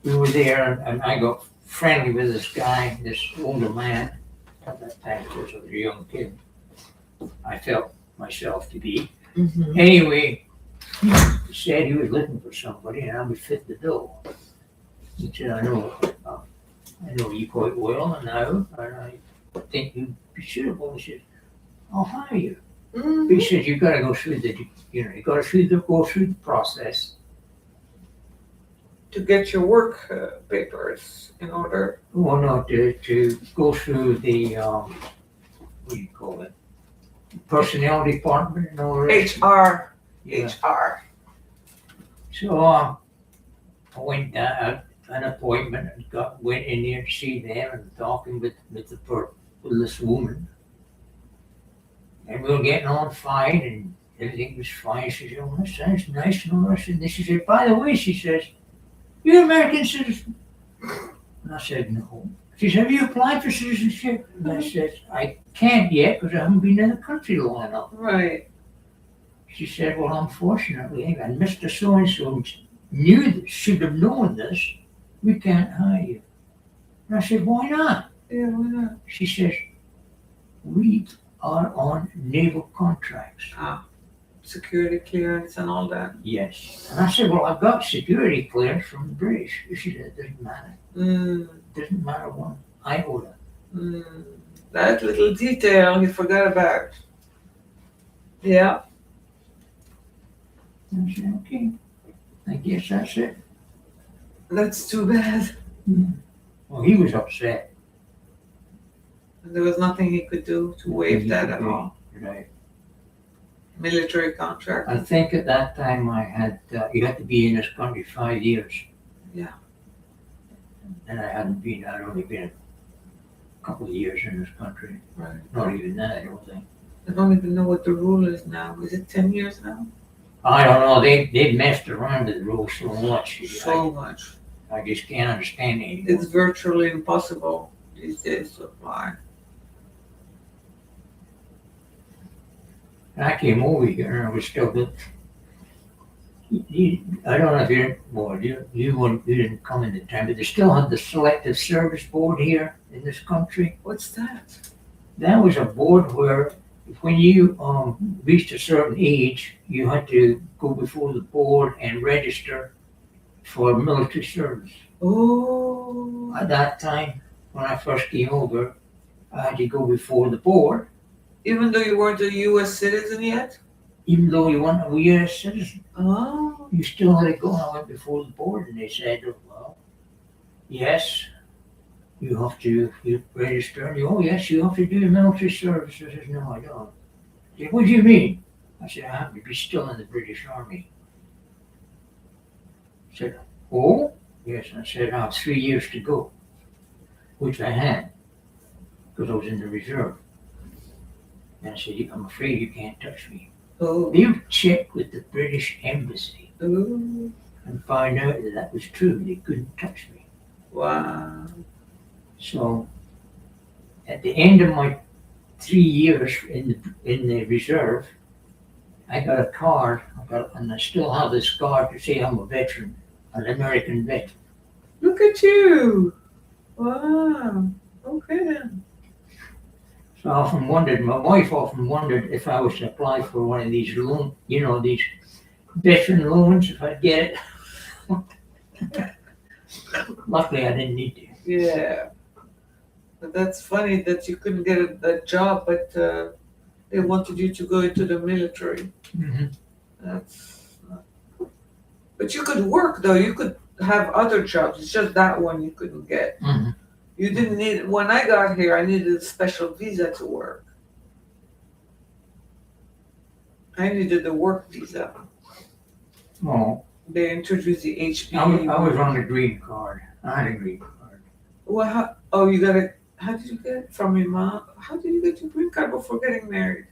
We were there, and I got friendly with this guy, this older man. At that time, of course, I was a young kid. I felt myself to be. Mm-hmm. Anyway, he said he was looking for somebody, and I would fit the bill. He said, I know you quite well, and I think you'd be suitable. He said, I'll hire you. Mm-hmm. He said, you've got to go through go through the process. To get your work papers in order. Well, no, to go through the, what do you call it? Personnel department and all that. HR. Yeah. HR. So I went down, an appointment, and went in there to see them and talking with this woman. And we were getting on fine and everything was fine. She said, oh, that sounds nice and all that. And she said, by the way, she says, you're an American citizen. And I said, no. She said, have you applied for citizenship? And I said, I can't yet because I haven't been in the country long enough. Right. She said, well, unfortunately, and Mr. So-and-so should have known this, we can't hire you. And I said, why not? Yeah, why not? She says, we are on naval contracts. Security clearance and all that. Yes. And I said, well, I've got security clearance from the British. She said, it doesn't matter. Doesn't matter one iota. That little detail he forgot about. Yeah. I said, okay, I guess that's it. That's too bad. Well, he was upset. There was nothing he could do to waive that at all. Right. Military contract. I think at that time you had to be in this country 5 years. Yeah. And I'd only been a couple of years in this country. Right. Not even that, I don't think. I don't even know what the rule is now. Is it 10 years now? I don't know, they've messed around with the rules so much. So much. I just can't understand it It's virtually impossible these days to apply. I came over here and I was still good. I don't know if you, well, you didn't come in the time, but they still have the Selective Service Board here in this country. What's that? That was a board where when you reached a certain age, you had to go before the board and register for military service. Oh. At that time, when I first came over, I had to go before the board, Even though you weren't a U.S. citizen yet? even though you weren't a U.S. citizen. Oh. You still had to go. I went before the board and they said, well, yes, you have to register. And oh, yes, you have to do military service. I said, no, I don't. They said, what do you mean? I said, I have to be still in the British Army. I said, oh? Yes, I said, I have 3 years to go, which I had, because I was in the reserve. And I said, I'm afraid you can't touch me. Oh. They checked with the British Embassy Oh. and found out that that was true. They couldn't touch me. Wow. So at the end of my 3 years in the reserve, I got a card, and I still have this card to say I'm a veteran, an American veteran. Look at you. Wow. Okay then. So I often wondered, my wife often wondered if I was to apply for one of these loan, these veteran loans, if I'd get it. Luckily, I didn't need to. Yeah. But that's funny that you couldn't get that job, but they wanted you to go into the military. Mm-hmm. That's not... But you could work though. You could have other jobs. It's just that one you couldn't get. Mm-hmm. You didn't need. When I got here, I needed a special visa to work. I needed a work visa. Oh, They introduced the HB. I was on the green card. I had a green card. Well, oh, you got it. How did you get it from your mom? How did you get your green card before getting married?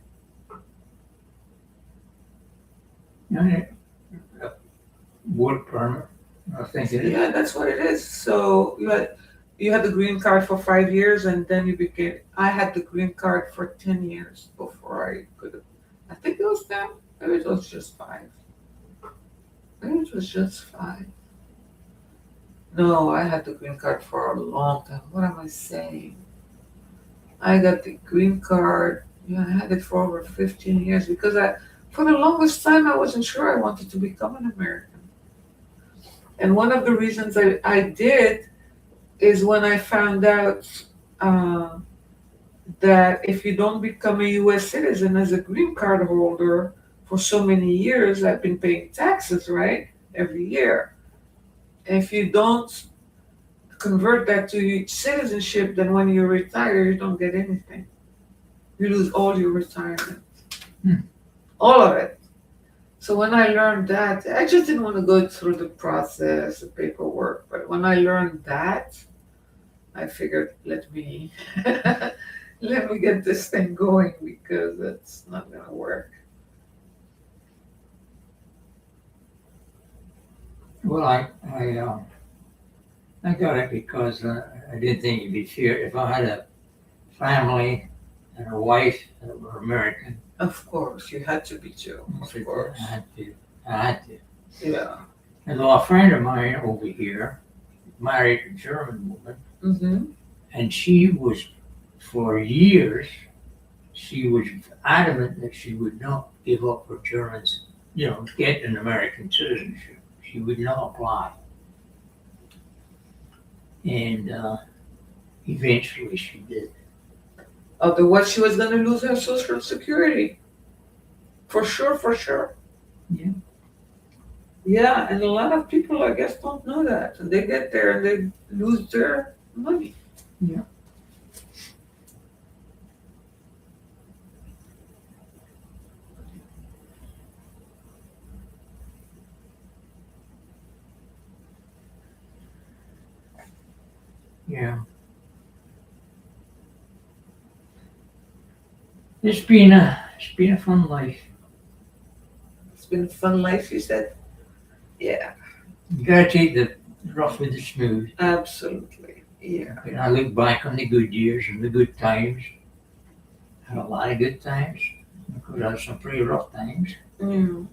Work permit, I think it is. Yeah, that's what it is. So you had the green card for 5 years, and then you became. I had the green card for 10 years before I could. I think it was 10. Maybe it was just 5. Maybe it was just 5. No, I had the green card for a long time. What am I saying? I got the green card. Yeah, I had it for over 15 years because for the longest time, I wasn't sure I wanted to become an American. And one of the reasons I did is when I found out that if you don't become a U.S. citizen as a green card holder for so many years, I've been paying taxes, right, every year. And if you don't convert that to citizenship, then when you retire, you don't get anything. You lose all your retirement. All of it. So when I learned that, I just didn't want to go through the process, the paperwork. But when I learned that, I figured, let me get this thing going because it's not going to work. Well, I got it because I didn't think it'd be fair if I had a family and a wife that were American. Of course, you had to be too. Of course. I had to. Yeah. And a friend of mine over here married a German woman, Mm-hmm. and she was, for years, she was adamant that she would not give up her Germans, get an American citizenship. She would not apply. And eventually she did. Otherwise, she was going to lose her Social Security. For sure. Yeah. Yeah, and a lot of people, I guess, don't know that. And they get there and they lose their money. Yeah. Yeah. It's been a fun life. It's been a fun life, you said? Yeah, You gotta take the rough with the smooth. absolutely. Yeah. And I look back on the good years and the good times. Had a lot of good times, We could have some pretty rough times. Mm.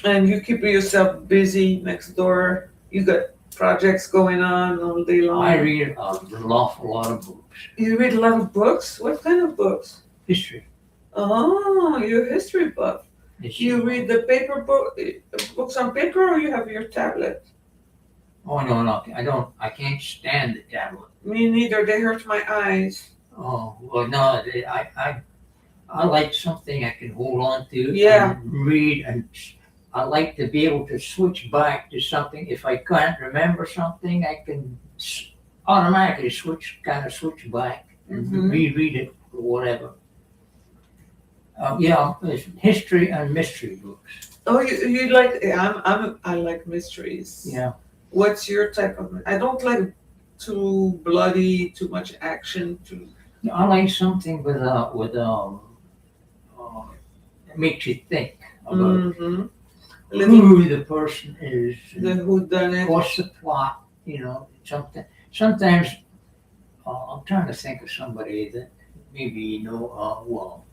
And you keep yourself busy next door. You got projects going on all day long. I read an awful lot of books. You read a lot of books? What kind of books? History. Oh, you're a history buff. You read the paper books on paper, or you have your tablet? Oh no, I don't. I can't stand the tablet. Me neither. They hurt my eyes. Oh well, no. I like something I can hold on to. Yeah. And read, and I like to be able to switch back to something. If I can't remember something, I can automatically switch back and Mhm. reread it or whatever. Yeah, it's history and mystery books. Oh, you like? I like mysteries. Yeah. What's your type of? I don't like too bloody, too much action. I like something with it makes you think about Mm-hmm. who the person is, The whodunit. what's the plot. You know, something. Sometimes I'm trying to think of somebody that maybe you know well.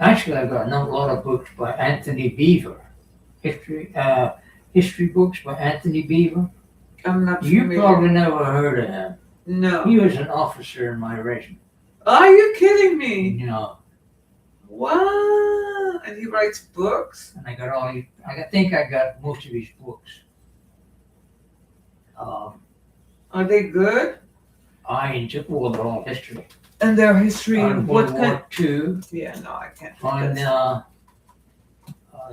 Actually, I've got a lot of books by Anthony Beaver, history books by Anthony Beaver. I'm not You familiar. probably never heard of him. No. He was an officer in my regiment. Are you kidding me? You know, Wow. And he writes books? and I think I got most of his books. Are they good? I enjoy, well, they're all history. And their history, On what World kind? War II, Yeah, no, I can't. on That's-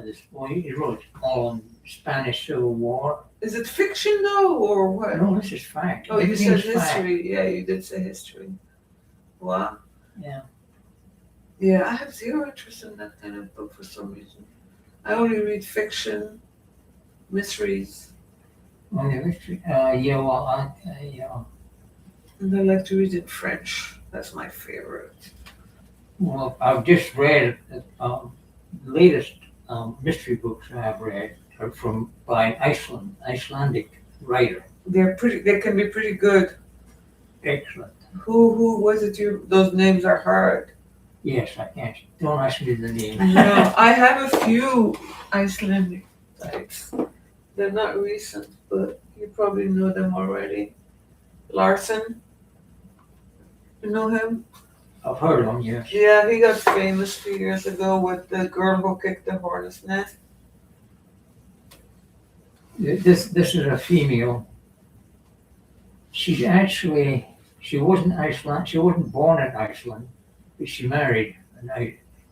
this boy, he wrote all on Spanish Civil War. Is it fiction though, or what? No, this is fact. Oh, you said Everything's fact. history. Yeah, you did say history. Wow. Yeah. Yeah, I have zero interest in that kind of book for some reason. I only read fiction, mysteries, On the history, yeah, well, yeah. and I like to read in French. That's my favorite. Well, I've just read the latest mystery books I've read are by Icelandic writer. They can be pretty good. Excellent. Who was it you, those names are hard. Yes, I can't. Don't ask me the name. No, I have a few Icelandic types. They're not recent, but you probably know them already. Larson, you know him? I've heard of them, yes. Yeah, he got famous a few years ago with the girl who kicked the hornet's nest. This is a female. She wasn't Iceland. She wasn't born in Iceland, but she married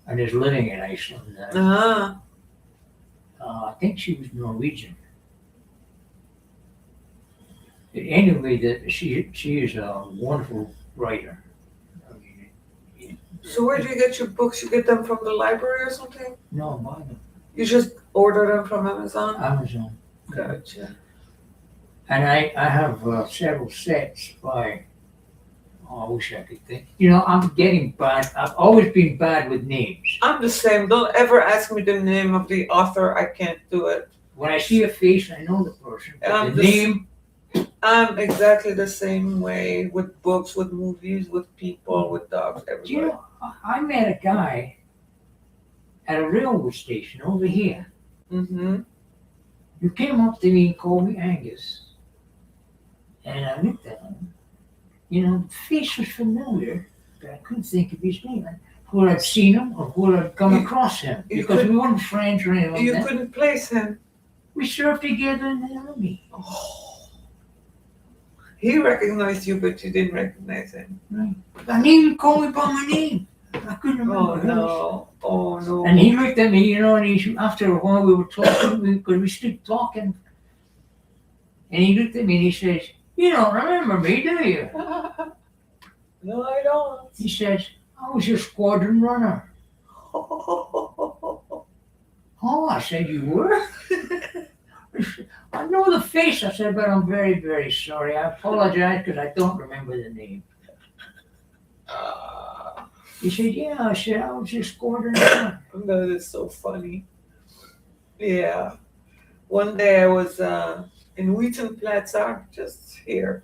and is living in Iceland now. Ah, I think she was Norwegian. But anyway, she is a wonderful writer. I mean, so where do you get your books? You get them from the library or something? no, buy them. You just order them from Amazon? Amazon. Gotcha. And I have several sets by. Oh, I wish I could think. You know, I'm getting bad. I've always been bad with names. I'm the same. Don't ever ask me the name of the author. I can't do it. When I see a face, I know the person. But the this- name, I'm exactly the same way with books, with movies, with people, with dogs, do you everybody. know, I met a guy at a railway station over here Mm-hmm. who came up to me and called me Angus. And I looked at him. You know, the face was familiar, but I couldn't think of his name. Where I'd seen him or where I'd come across him. you Because could- we weren't friends or anything like You that. couldn't place him. We served together in the army. Oh. He recognized you, but you didn't recognize him. I knew he called me by my name. I couldn't remember Oh who. no! Oh no! And he looked at me, you know, and after a while we were talking, because we stood talking. And he looked at me and he says, "You don't remember me, do you?" No, I don't. He says, "I was your squadron runner." Oh, I said, "You were?" I know the face, I said, but I'm very, very sorry. I apologize because I don't remember the name. He said, "Yeah," I said, "I was your squadron runner." That is so funny. Yeah. One day I was in Wheaton Plaza, just here.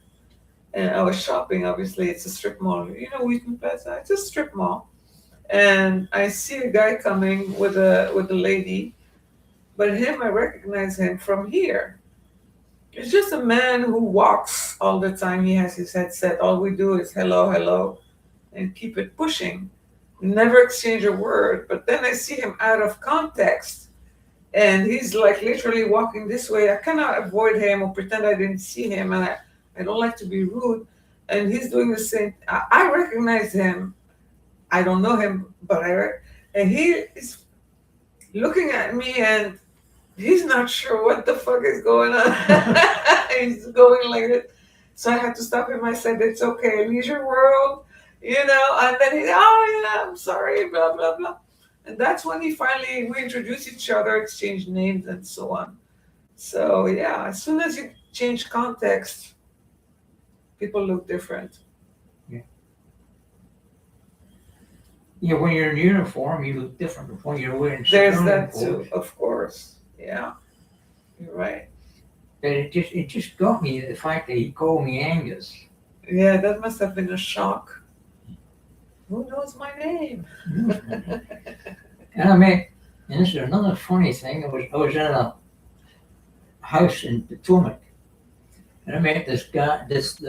And I was shopping, obviously, it's a strip mall. You know Wheaton Plaza? It's a strip mall. And I see a guy coming with a lady, but him, I recognize him from here. It's just a man who walks all the time. He has his headset. All we do is hello, hello, and keep it pushing. We never exchange a word. But then I see him out of context, and he's like literally walking this way. I cannot avoid him or pretend I didn't see him, and I don't like to be rude. And he's doing the same. I recognize him. I don't know him, but and he is looking at me, and he's not sure what the fuck is going on. He's going like this. So I had to stop him. I said, it's okay, leisure world, and then oh yeah, I'm sorry, blah, blah, blah. And that's when we introduced each other, exchanged names and so on. So yeah, as soon as you change context, people look different. Yeah, when you're in uniform, you look different from when you're wearing There's civilian that clothes. too, of course. Yeah, you're right. But it just got me the fact that he called me Angus. Yeah, that must have been a shock. Who knows my name? And I met, and this is another funny thing. I was in a house in Potomac, and I met this guy. This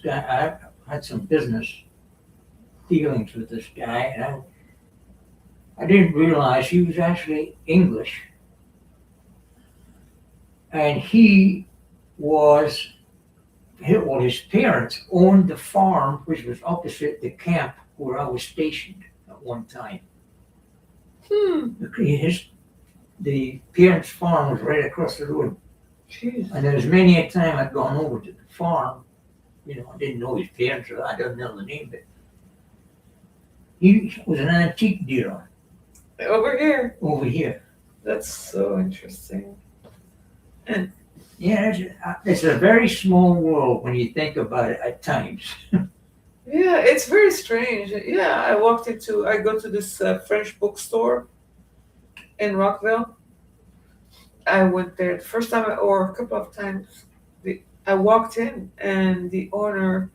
guy. I had some business dealings with this guy, and I didn't realize he was actually English, and his parents owned the farm which was opposite the camp where I was stationed at one time. The parents' farm was right across the road. Jeez. And there was many a time I'd gone over to the farm. I didn't know his parents, or I don't know the name, but he was an antique dealer Over here. over here. That's so interesting. And Yeah, it's a very small world when you think about it at times. yeah, it's very strange. Yeah, I go to this French bookstore in Rockville. I went there the first time, or a couple of times. I walked in, and the owner,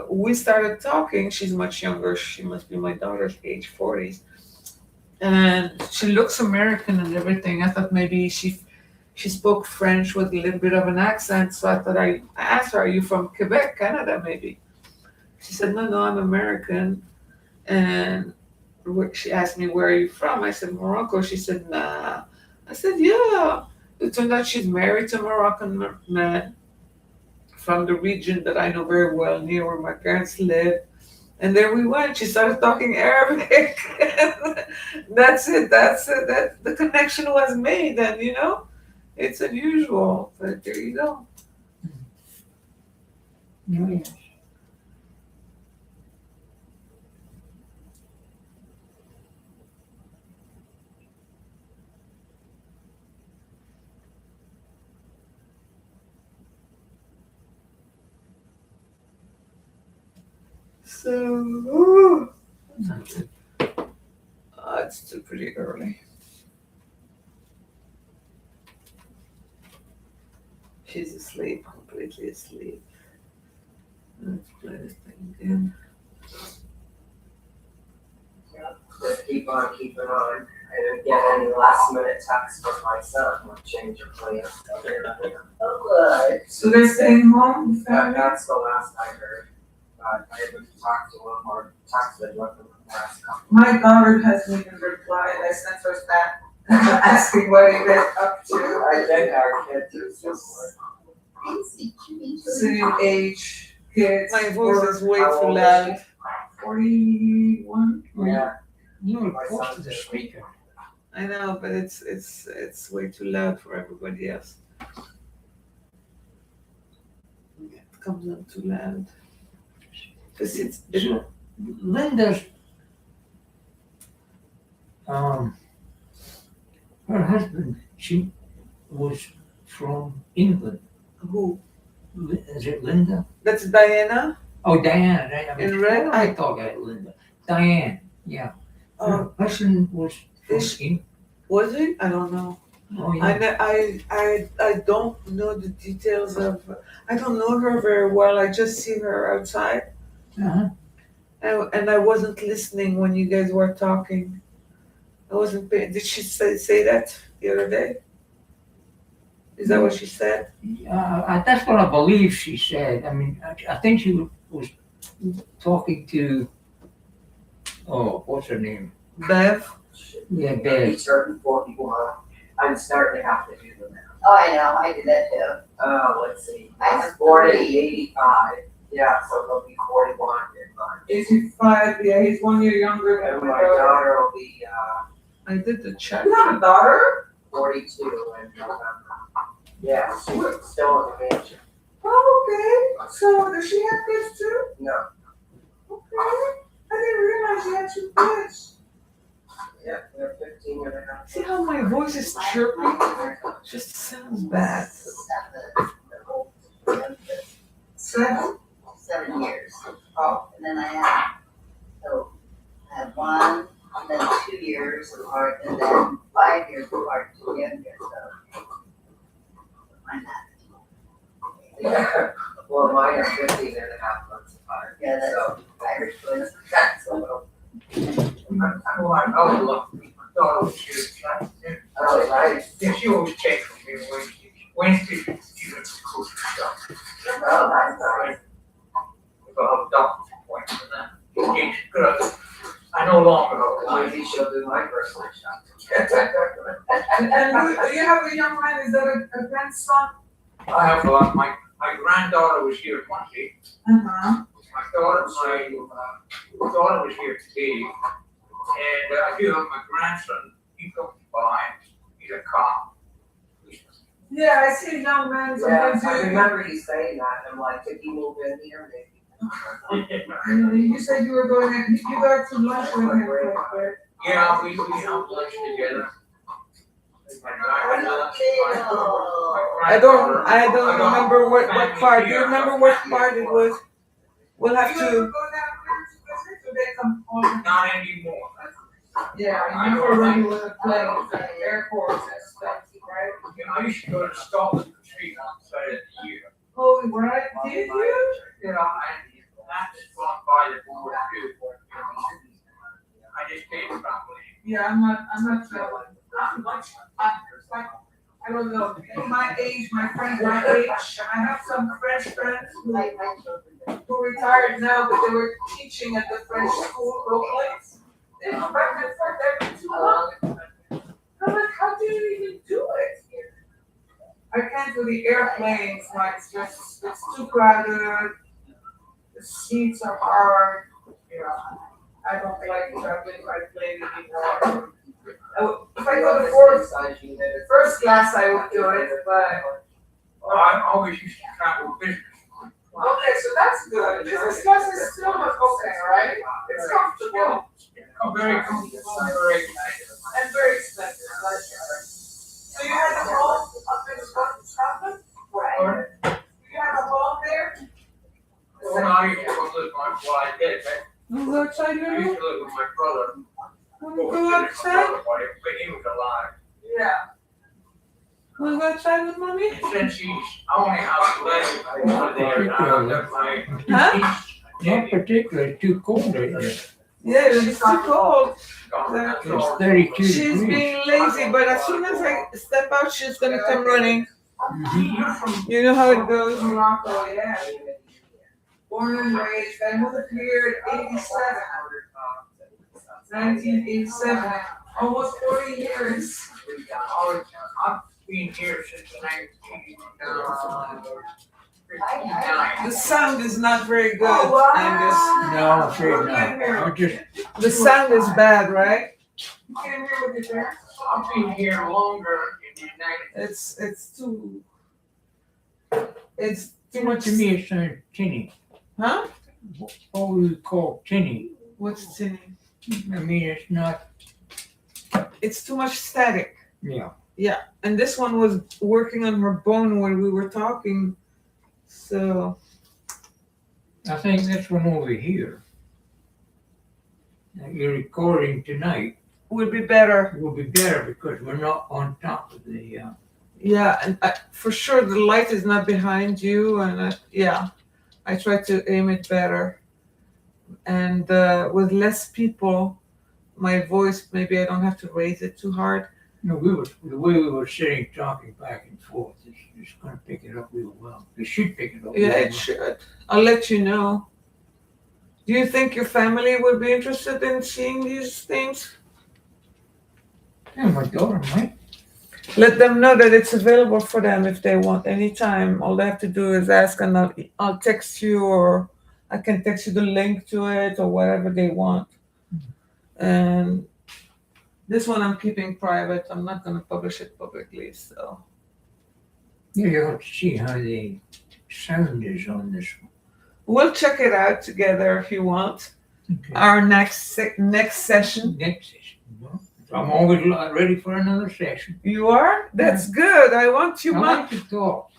we started talking. She's much younger. She must be my daughter's age, 40s. And she looks American and everything. I thought maybe she spoke French with a little bit of an accent. So I thought I asked her, are you from Quebec, Canada, maybe? She said, no, I'm American. And she asked me, where are you from? I said, Morocco. She said, nah. I said, yeah. It turned out she's married to a Moroccan man from the region that I know very well, near where my parents live. And there we went. She started talking Arabic. That's it. The connection was made. And, it's unusual. But there you go. Yes. So, it's still pretty early. She's asleep, completely asleep. Let's play this thing again. Just keep on keeping on. I didn't get any last minute texts from my son with change of plans. Oh, good. So they're staying home? That's the last I heard. I haven't talked to him or texted with him the last couple. My daughter hasn't even replied. I sent her back asking what he got up to. I think our kids are just Same age, kids. My voice is way too loud. 41? yeah. You were close to the speaker. I know, but it's way too loud for everybody else. It comes on too loud. Because Linda's, her husband, she was from England. who? Is it Linda? That's Diana? Oh, Diana. In red? I thought I Linda. Diane, yeah. Her husband was from Was it? I don't know. Oh, yeah. I don't know the details of. I don't know her very well. I just see her outside, Uh-huh. and I wasn't listening when you guys were talking. I wasn't paying. Did she say that the other day? Is that what she said? That's what I believe she said. I mean, I think she was talking to, oh, what's her name? Bev? Yeah, Be Bev. certain for people, I'm starting to have to do them now. Oh, I know, I do that too. Let's see. I I was have born in 40. 85. Yeah, so they'll be 41 in March. 85. Yeah, he's 1 year younger And than my my daughter. daughter will be, I did the check. you have a daughter? 42 in November. Yeah, she's still in the mansion. Oh, okay. So does she have kids too? No. Okay. I didn't realize she had 2 kids. Yeah, they're 15 and a half. See how my voice is chirping? Just sounds bad. 7. 7 years. Oh. And then I had 1, and then 2 years apart, and then 5 years apart together, so. Why not? Yeah. Well, mine are 15 and a half months apart. Yeah, that's So Irish twins. that's a little. Oh, look, my daughter was here. Oh, right. Yeah, she always checks for me Wednesday. Wednesday, she went to cook stuff. Oh, that's nice. About a doctor's appointment and that. Yeah, good. I no longer know. Maybe she'll do my personal shopping. And do you have a young man? Is that a grandson? I have a lot, my granddaughter was here Monday. Uh-huh. My daughter was here today. And I do have my grandson, he comes by, he's a cop. Yeah, I see a young man Yeah, sometimes. I remember you saying that, and I'm like, did he move in here, maybe? You said you were going, you got to lunch with him, right? Yeah, we have lunch together. I don't remember what part. Do you remember what part it was? We'll have to. Go down there to visit, come home. Not anymore. Yeah, I remember when you were playing at the airport and stuff, right? I used to go to Scotland Retreat outside of the year. Oh, right, did you? Yeah, I just walked by the board too. I just paid probably. Yeah, I'm not telling. I don't know, people my age, my friends my age, I have some French friends My children. who retired now, but they were teaching at the French school locally. They go back and forth every 2 months. I'm like, how do you even do it here? I can't do the airplanes, like, it's too crowded, the seats are hard, I don't like traveling by plane anymore. If I go to first class, I would do it, but. Well, I always used to travel business. Okay, so that's good. Business class is still okay, right? It's comfortable Oh, very comfortable, very and very expensive. So you had a home up in Scotland? Right. You have a home there? Well, I used to go live I did, You go outside I your used room? to live with my brother. Wanna go outside? But he was alive. Yeah. Wanna go outside with mommy? And since he's only out 11, over there now, that's like. Huh? Not particularly too cold out there. Yeah, it's too cold. It's 32 She's degrees. being lazy, but as soon as I step out, she's gonna come running. You're from You know how it goes. Morocco, yeah. Born and raised, I moved here in 87. 1987, almost 40 years. I've been here since 1959. The sound is not very good, Oh, Angus. No, I'm afraid not. I just, The sound is bad, right? You can't hear with your parents? I've been here longer in the United It's too to much. me it sounds tinny. Huh? What we would call tinny. What's tinny? I mean, it's not, It's too much static. yeah. And this one was working on her bone when we were talking. So I think this one over here that you're recording tonight, will be better. It will be better because we're not on top of the. Yeah, and for sure the light is not behind you, and yeah, I try to aim it better, and with less people, my voice maybe I don't have to raise it too hard. You know, the way we were sitting talking back and forth, it's going to pick it up real well. It should pick it up. Yeah, real it well. should. I'll let you know. Do you think your family would be interested in seeing these things? Yeah, my daughter might. Let them know that it's available for them if they want anytime. All they have to do is ask, and I'll text you, or I can text you the link to it, or whatever they want. And this one I'm keeping private. I'm not going to publish it publicly. So Yeah, you have to see how the sound is on this one. we'll check it out together if you want. Okay. Our next session. Next session. No? I'm always ready for another session. You are? That's good. I want you. I like to talk.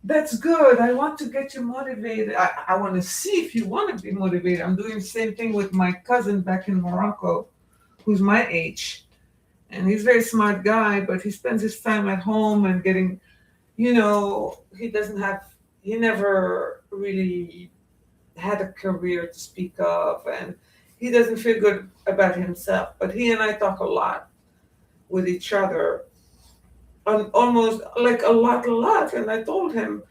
That's good. I want to get you motivated. I want to see if you want to be motivated. I'm doing the same thing with my cousin back in Morocco, who's my age. And he's a very smart guy, but he spends his time at home and getting, he never really had a career to speak of, and he doesn't feel good about himself. But he and I talk a lot with each other, almost like a lot. And I told him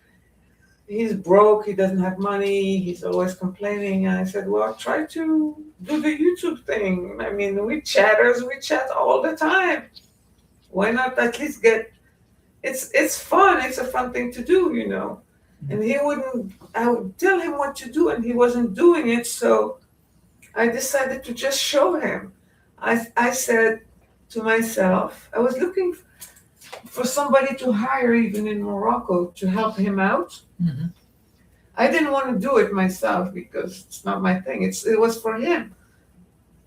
he's broke, he doesn't have money, he's always complaining. And I said, well, try to do the YouTube thing. I mean, we chat all the time. Why not at least it's fun. It's a fun thing to do, And I would tell him what to do, and he wasn't doing it. So I decided to just show him. I said to myself, I was looking for somebody to hire even in Morocco to help him out. Mm-hmm. I didn't want to do it myself because it's not my thing. It was for him.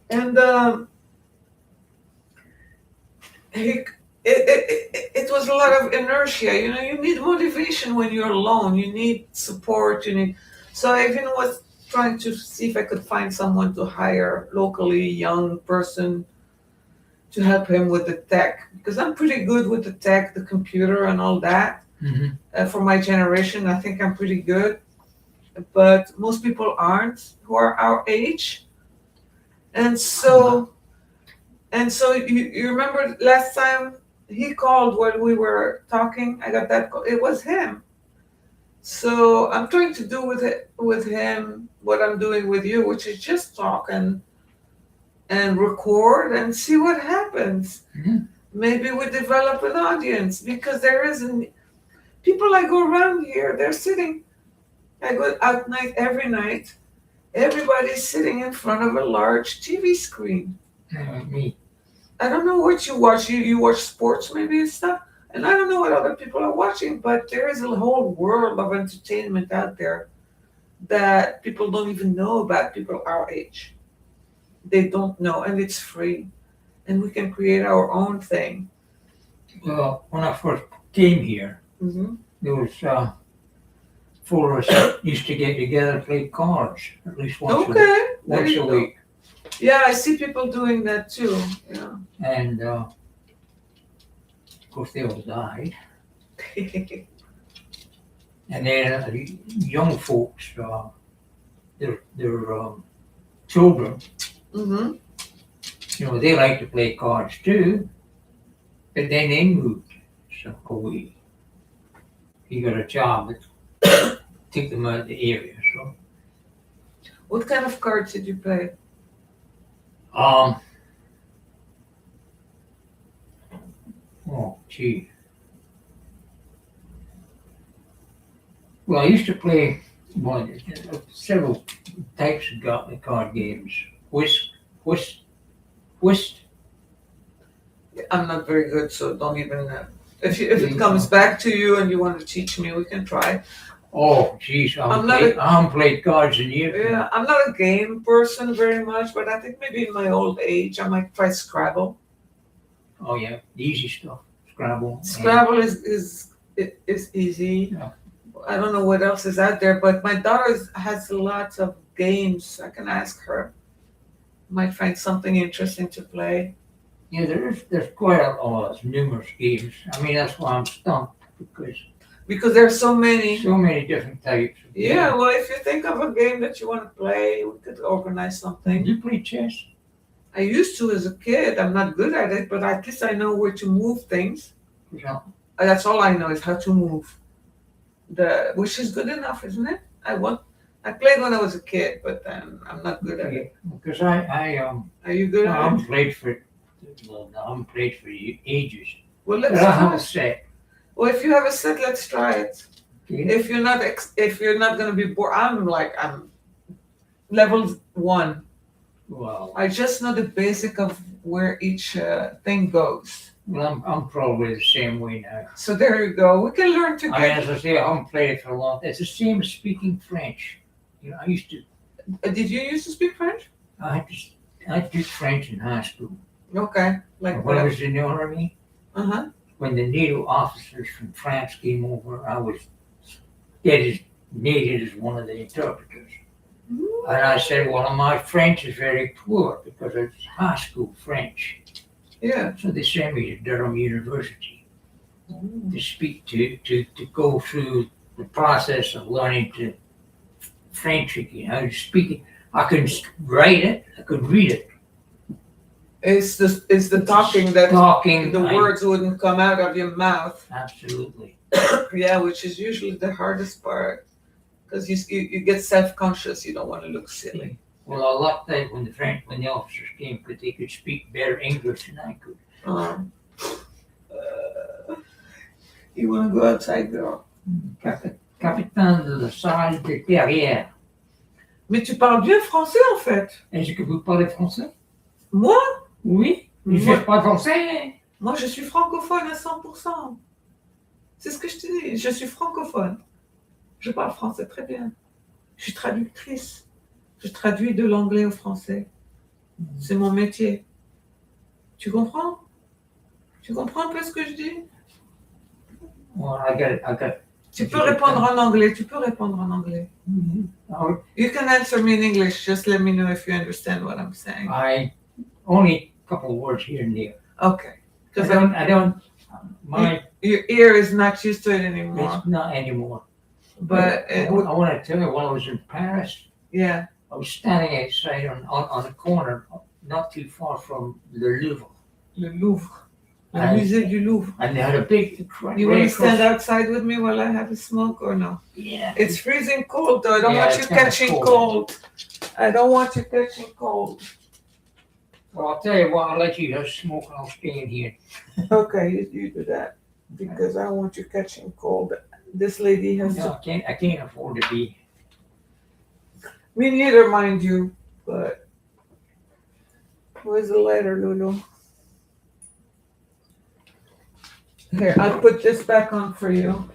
And it was a lot of inertia. You need motivation when you're alone. You need support. So I even was trying to see if I could find someone to hire locally, young person, to help him with the tech, because I'm pretty good with the tech, the computer and all that. Mm-hmm. For my generation, I think I'm pretty good, but most people aren't who are our age. And so you remember last time he called while we were talking, I got that call. It was him. So I'm trying to do with him what I'm doing with you, which is just talk and record and see what happens. Mm-hmm. Maybe we develop an audience, because there isn't people. I go around here, they're sitting. I go out every night. Everybody's sitting in front of a large TV screen. Me. I don't know what you watch. You watch sports maybe and stuff. And I don't know what other people are watching, but there is a whole world of entertainment out there that people don't even know about, people our age. They don't know, and it's free. And we can create our own thing. Well, when I first came here, Mm-hmm. there was 4 of us used to get together and play cards at least once a week. Yeah, I see people doing that too. Yeah. And of course they all died. And then young folks, their children, Mm-hmm. they like to play cards too, but then they moved away. He got a job that took them out of the area. So, What kind of cards did you play? oh gee. Well, I used to play several types of card games. Whist. I'm not very good, so don't even. If it comes back to you and you want to teach me, we can try. Oh, geez, I haven't played cards in years. Yeah, I'm not a game person very much, but I think maybe in my old age I might try Scrabble. Oh yeah, the easy stuff. Scrabble. Scrabble is easy. Yeah. I don't know what else is out there, but my daughter has lots of games. I can ask her. Might find something interesting to play. Yeah, there's quite there's numerous games. I mean, that's why I'm stumped because there are so many. so many different types. Of Yeah, games. well, if you think of a game that you want to play, we could organize something. You play chess? I used to as a kid. I'm not good at it, but at least I know where to move things. Yeah. That's all I know is how to move. Which is good enough, isn't it? I played when I was a kid, but then I'm not good at it. Because I Are you good I at it? haven't played for I haven't played for ages. Well, But let's I try have a it. set. Well, if you have a set, let's try it. Okay. If you're not gonna be bored, I'm level 1. Well, I just know the basic of where each thing goes. I'm probably the same way now. So there you go. We can learn I mean, together. as I say, I haven't played it for a long time. It's the same as speaking French. You know, I used to. Did you used to speak French? I did French in high school. Okay, like When I that. was in the army, when the NATO officers from France came over, I was designated as one of the interpreters. And I said, well, my French is very poor because it's high school French. Yeah. So they sent me to Durham University to speak to go through the process of learning to French again. I was speaking. I could write it. I could read it. It's the talking that Talking. the words wouldn't come out of your mouth. Absolutely. Yeah, which is usually the hardest part because you get self-conscious. You don't want to look silly. Well, I liked that when the officers came because they could speak better English than I could. You want to go outside, girl? Capitaine de la salle de derrière. Mais tu parles bien français en fait. Est-ce que vous parlez français? Moi? Oui. Je Moi, ne pas français. moi, je suis francophone à 100%. C'est ce que je te dis. Je suis francophone. Je parle français très bien. Je suis traductrice. Je traduis de l'anglais au français. C'est mon métier. Tu comprends? Tu comprends un peu ce que je dis? Well, I got. Tu peux répondre en anglais. Tu peux répondre en anglais. Oh, You can answer me in English. Just let me know if you understand what I'm saying. I only a couple of words here and there. Okay. I Because don't. My your ear is not used to it anymore. it's not anymore. But I want to tell you, when I was in Paris, yeah. I was standing outside on a corner, not too far from the Louvre, Le Louvre. Le And- musée du Louvre. and they had a big. You want to stand outside with me while I have a smoke or no? Yeah. It's freezing cold though. I don't Yeah, want you it's kinda catching cold. cold. I don't want you catching cold. Well, I'll tell you what. I'll let you just smoke, and I'll stay in here. Okay, you do that. Because I don't want you catching cold. This lady has No, I can't afford to be. Me neither, mind you. But where's the lighter, Lulu? Here, I'll put this back on for you.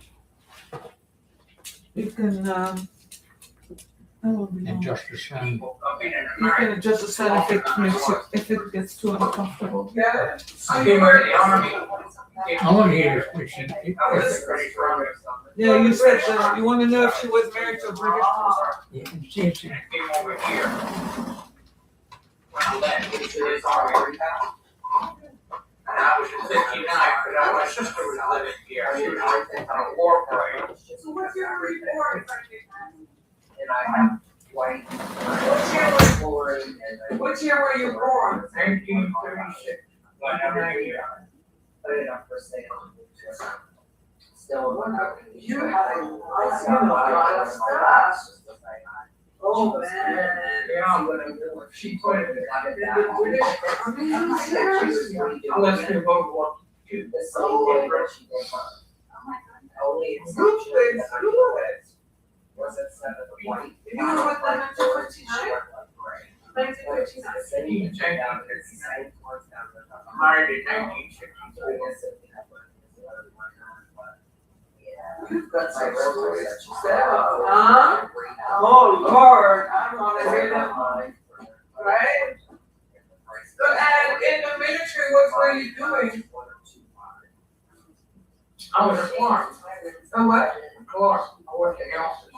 You can I won't be long. Adjust the sun. You can adjust the sound if it gets too uncomfortable. Yeah. I came out of the army. I want to hear what she. I was pretty strong or something. Yeah, you said that. You want to know if she was married to a British person? Yeah, she said, And came over here. When I left, into this army. And I was in 59, but my sister was living here. She was on a war parade. So what's your report? And I have white. What year were you born? 1936. Whenever you Put it up for sale. Still. You have a lot of stuff. Oh man. Yeah, she put it in The British Army? Seriously? unless they both want to. The same day that she did. Only it's. Good place, good. Was it 7 white? You know what that meant to 59? 1959. He changed out 59. Married in 1963. You've got some My stories brother to tell, huh? Oh Lord, I want to hear them, right? So, and in the military, what were you doing? I was a clerk. Oh, what? Clerk. I worked in the office.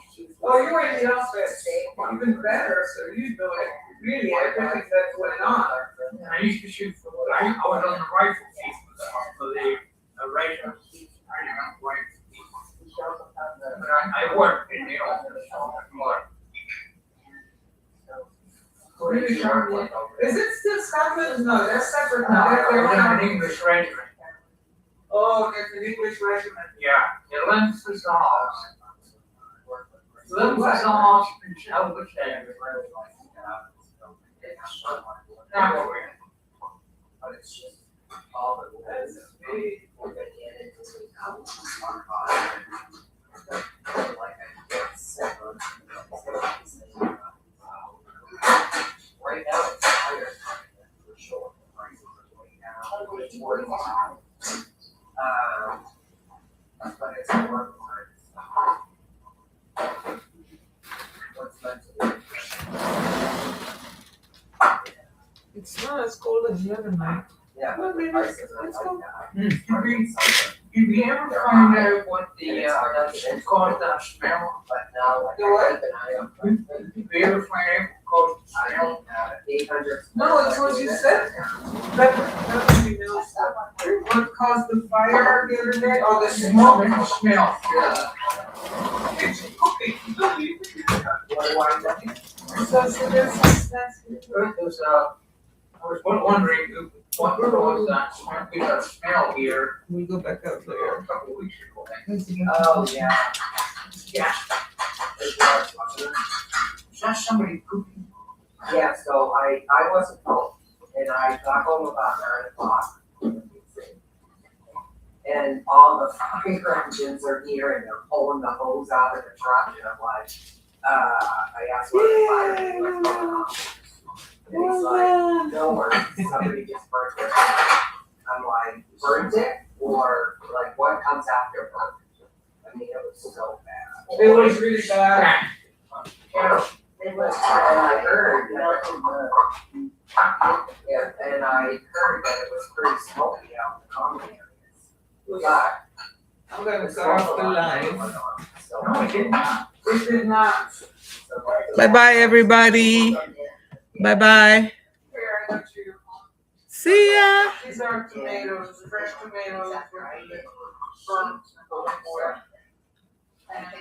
Oh, you were in the office. Even better, so you doing really everything that's going on. I used to shoot for what I was on the rifle team for the regiment. But I worked in the office on the floor. Is it still Scotland? No, that's separate now. I They're was in not. an English regiment. Oh, there's an English regiment. Yeah, the Lens Hussars. Lens Hussars in Shelbyshire. Not really. But it's just all the ways. Right now, it's higher for sure. Prices are going down. It's worth it. But it's worth it. What's meant to be. It's not as cold as the other night. Yeah. Well, maybe Prices it's are cold. If you ever find out what the, caused that smell, But now, The what? if you ever find out what caused the smell, 800. No, it's what you said. That we know. What caused the fire the other day? Oh, the smoke smoke. and the smell. It's cooking. What do I know? So there's some snacks. Because, I was wondering, what was that smell, we got a smell here We go back out there. a couple of weeks ago. Oh, yeah. Yeah, is that somebody pooping? Yeah, so I wasn't home, and I got home about 9 o'clock. And all the fire engines are here, and they're pulling the hose out of the truck, and I'm like, I asked what the fire was going on. And he's like, no worries, somebody just burnt it. I'm like, burnt it, or like what comes after burnt? I mean, it was so bad. It was really bad. It was, and I heard, yeah, and I heard that it was pretty smoky out in the common areas. But I'm gonna cut off the line. No, it did not. It did not. Bye Bye-bye, everybody. Bye-bye. See ya. These are tomatoes, fresh tomatoes.